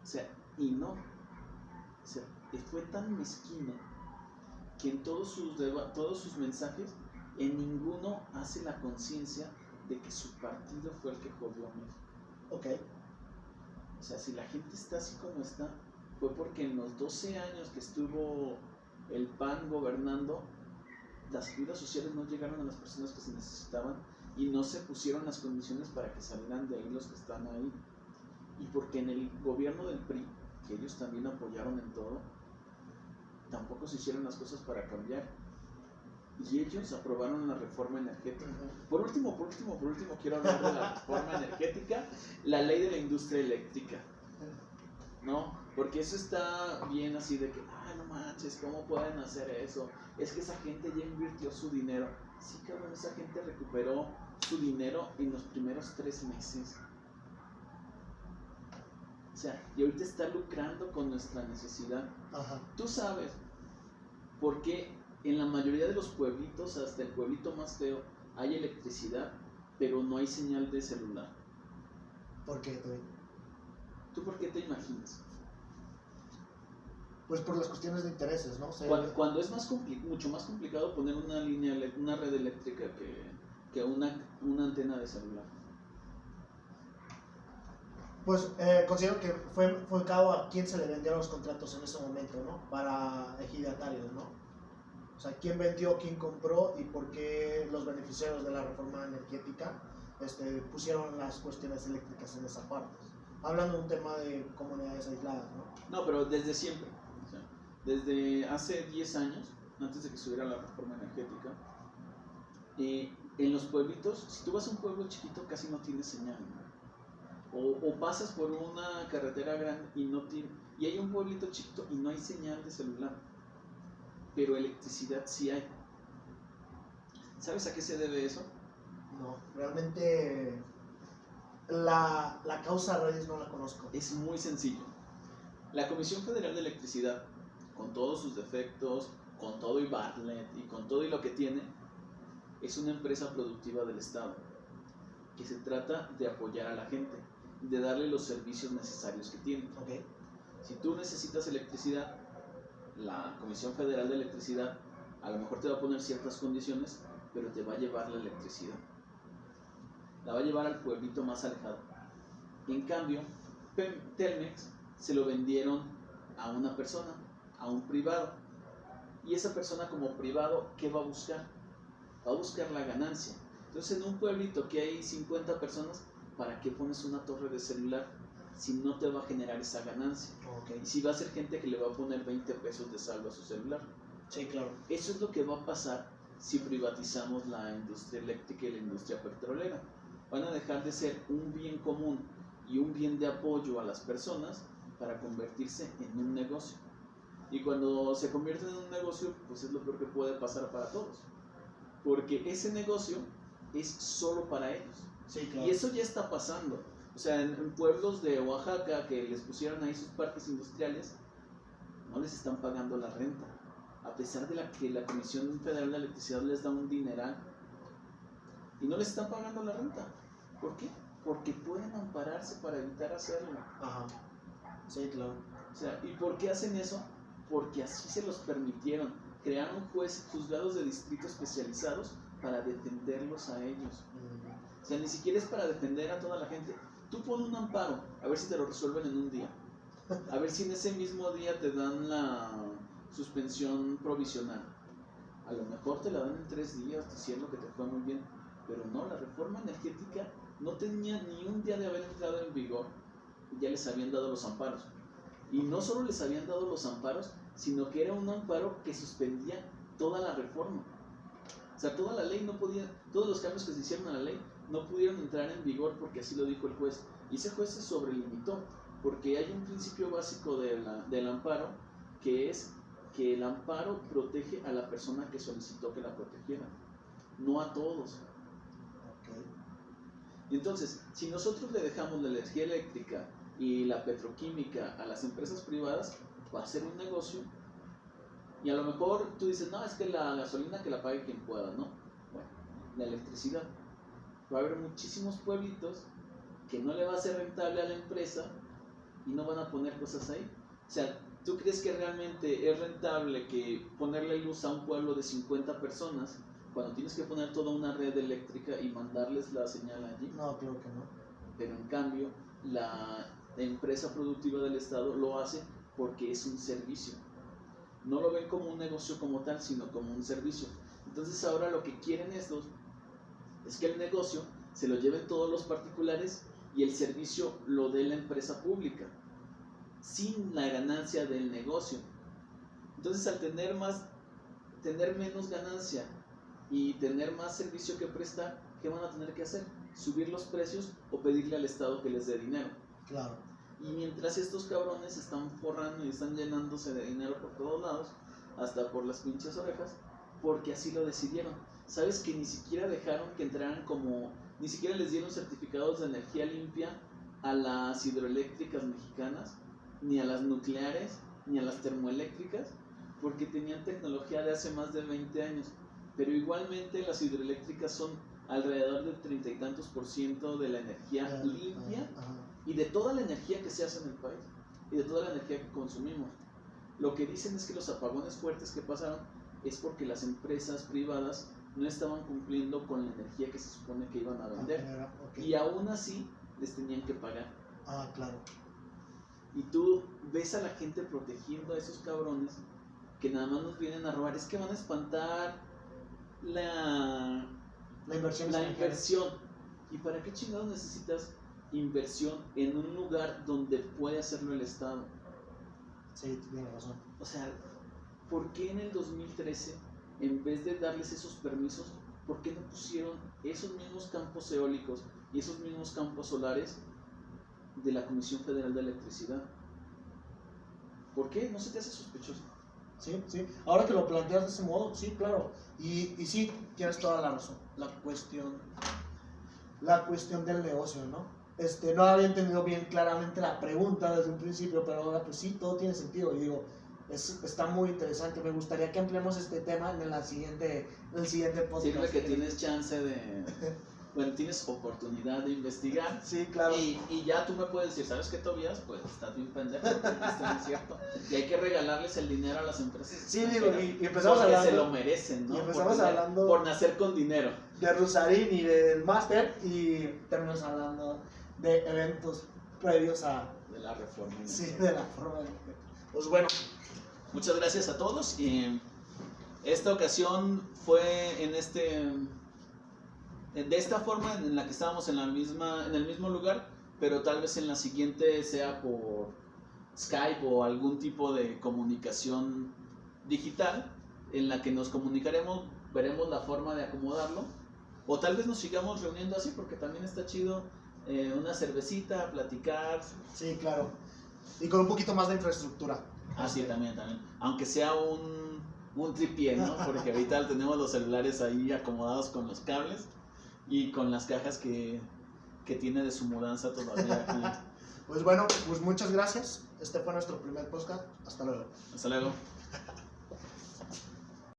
O sea, y no. O sea, fue tan mezquino que en todos sus mensajes, en ninguno hace la conciencia de que su partido fue el que jodió a México. Ok. O sea, si la gente está así como está, fue porque en los 12 años que estuvo el PAN gobernando, las ayudas sociales no llegaron a las personas que se necesitaban y no se pusieron las condiciones para que salieran de ahí los que están ahí. Y porque en el gobierno del PRI, que ellos también apoyaron en todo, tampoco se hicieron las cosas para cambiar. Y ellos aprobaron la reforma energética. Por último, quiero hablar de la reforma energética, la ley de la industria eléctrica. ¿No? Porque eso está bien así de que, no manches, ¿cómo pueden hacer eso? Es que esa gente ya invirtió su dinero. Sí, cabrón, esa gente recuperó su dinero en los primeros 3 meses. O sea, y ahorita está lucrando con nuestra necesidad. Ajá. Tú sabes por qué en la mayoría de los pueblitos, hasta el pueblito más feo, hay electricidad, pero no hay señal de celular. ¿Por qué? ¿Tú por qué te imaginas? Pues por las cuestiones de intereses, ¿no? Cuando es mucho más complicado poner una red eléctrica que una antena de celular. Pues considero que fue enfocado a quién se le vendieron los contratos en ese momento, ¿no? Para ejidatarios, ¿no? O sea, quién vendió, quién compró y por qué los beneficiarios de la reforma energética pusieron las cuestiones eléctricas en esa parte. Hablando de un tema de comunidades aisladas, ¿no? No, pero desde siempre. O sea, desde hace 10 años, antes de que subiera la reforma energética, en los pueblitos, si tú vas a un pueblo chiquito casi no tienes señal, ¿no? O pasas por una carretera grande y hay un pueblito chiquito y no hay señal de celular, pero electricidad sí hay. ¿Sabes a qué se debe eso? No, realmente la causa raíz no la conozco. Es muy sencillo. La Comisión Federal de Electricidad, con todos sus defectos, con todo y Bartlett y con todo y lo que tiene, es una empresa productiva del Estado que se trata de apoyar a la gente, de darle los servicios necesarios que tiene. Okay. Si tú necesitas electricidad, la Comisión Federal de Electricidad a lo mejor te va a poner ciertas condiciones, pero te va a llevar la electricidad. La va a llevar al pueblito más alejado. En cambio, Telmex se lo vendieron a una persona, a un privado. Y esa persona como privado, ¿qué va a buscar? Va a buscar la ganancia. Entonces, en un pueblito que hay 50 personas, ¿para qué pones una torre de celular si no te va a generar esa ganancia? Okay. Y si va a ser gente que le va a poner 20 pesos de saldo a su celular. Sí, claro. Eso es lo que va a pasar si privatizamos la industria eléctrica y la industria petrolera. Van a dejar de ser un bien común y un bien de apoyo a las personas para convertirse en un negocio. Y cuando se convierte en un negocio, pues es lo peor que puede pasar para todos. Porque ese negocio es solo para ellos. Sí, claro. Y eso ya está pasando. O sea, en pueblos de Oaxaca que les pusieron ahí sus parques industriales, no les están pagando la renta. A pesar de que la Comisión Federal de Electricidad les da un dineral y no les están pagando la renta. ¿Por qué? Porque pueden ampararse para evitar hacerlo. Ajá. Sí, claro. O sea, ¿y por qué hacen eso? Porque así se los permitieron. Crearon juzgados de distrito especializados para defenderlos a ellos. O sea, ni siquiera es para defender a toda la gente. Tú pon un amparo, a ver si te lo resuelven en un día. A ver si en ese mismo día te dan suspensión provisional. A lo mejor te la dan en 3 días diciendo que te fue muy bien, pero no, la reforma energética no tenía ni un día de haber entrado en vigor y ya les habían dado los amparos. Y no solo les habían dado los amparos, sino que era un amparo que suspendía toda la reforma. O sea, toda la ley no podía, todos los cambios que se hicieron a la ley no pudieron entrar en vigor porque así lo dijo el juez. Y ese juez se sobrelimitó, porque hay un principio básico del amparo, que es que el amparo protege a la persona que solicitó que la protegiera, no a todos. Y entonces, si nosotros le dejamos la energía eléctrica y la petroquímica a las empresas privadas, va a ser un negocio. Y a lo mejor tú dices, no, es que la gasolina que la pague quien pueda, ¿no? Bueno, la electricidad. Va a haber muchísimos pueblitos que no le va a ser rentable a la empresa y no van a poner cosas ahí. O sea, ¿tú crees que realmente es rentable que ponerle luz a un pueblo de 50 personas cuando tienes que poner toda una red eléctrica y mandarles la señal allí? No, creo que no. Pero en cambio, la empresa productiva del Estado lo hace porque es un servicio. No lo ven como un negocio como tal, sino como un servicio. Entonces ahora lo que quieren estos es que el negocio se lo lleven todos los particulares y el servicio lo dé la empresa pública, sin la ganancia del negocio. Entonces al tener menos ganancia y tener más servicio que prestar, ¿qué van a tener que hacer? Subir los precios o pedirle al Estado que les dé dinero. Claro. Y mientras estos cabrones están forrando y están llenándose de dinero por todos lados, hasta por las pinches orejas, porque así lo decidieron. ¿Sabes que ni siquiera dejaron que entraran ni siquiera les dieron certificados de energía limpia a las hidroeléctricas mexicanas, ni a las nucleares, ni a las termoeléctricas? Porque tenían tecnología de hace más de 20 años. Pero igualmente las hidroeléctricas son alrededor del 30 y tantos % de la energía limpia y de toda la energía que se hace en el país y de toda la energía que consumimos. Lo que dicen es que los apagones fuertes que pasaron es porque las empresas privadas no estaban cumpliendo con la energía que se supone que iban a vender. Y aún así les tenían que pagar. Claro. Y tú ves a la gente protegiendo a esos cabrones que nada más nos vienen a robar. Es que van a espantar la inversión. ¿Y para qué chingados necesitas inversión en un lugar donde puede hacerlo el Estado? Sí, tienes razón. O sea, ¿por qué en el 2013, en vez de darles esos permisos, por qué no pusieron esos mismos campos eólicos y esos mismos campos solares de la Comisión Federal de Electricidad? ¿Por qué? ¿No se te hace sospechoso? Sí. Ahora que lo planteas de ese modo, sí, claro. Y sí, tienes toda la razón. La cuestión del negocio, ¿no? No había entendido bien claramente la pregunta desde un principio, pero ahora pues sí, todo tiene sentido. Y digo, está muy interesante. Me gustaría que ampliemos este tema en el siguiente podcast. Sirve que tienes chance de... Bueno, tienes oportunidad de investigar. Sí, claro. Y ya tú me puedes decir, ¿sabes qué, Tobías? Pues estás bien pendejo, esto no es cierto. Y hay que regalarles el dinero a las empresas. Sí, digo, y empezamos porque hablando... se lo merecen, ¿no? Y empezamos hablando... Por nacer con dinero. De Rusarín y del máster, y terminamos hablando de eventos previos a... De la reforma. Sí, de la reforma. Pues bueno. Muchas gracias a todos. Esta ocasión fue de esta forma en la que estábamos en el mismo lugar, pero tal vez en la siguiente sea por Skype o algún tipo de comunicación digital en la que nos comunicaremos, veremos la forma de acomodarlo, o tal vez nos sigamos reuniendo así, porque también está chido una cervecita, platicar. Sí, claro. Y con un poquito más de infraestructura. Sí, también. Aunque sea un tripié, ¿no? Porque ahorita tenemos los celulares ahí acomodados con los cables y con las cajas que tiene de su mudanza todavía aquí. Pues bueno, pues muchas gracias. Este fue nuestro primer podcast. Hasta luego. Hasta luego.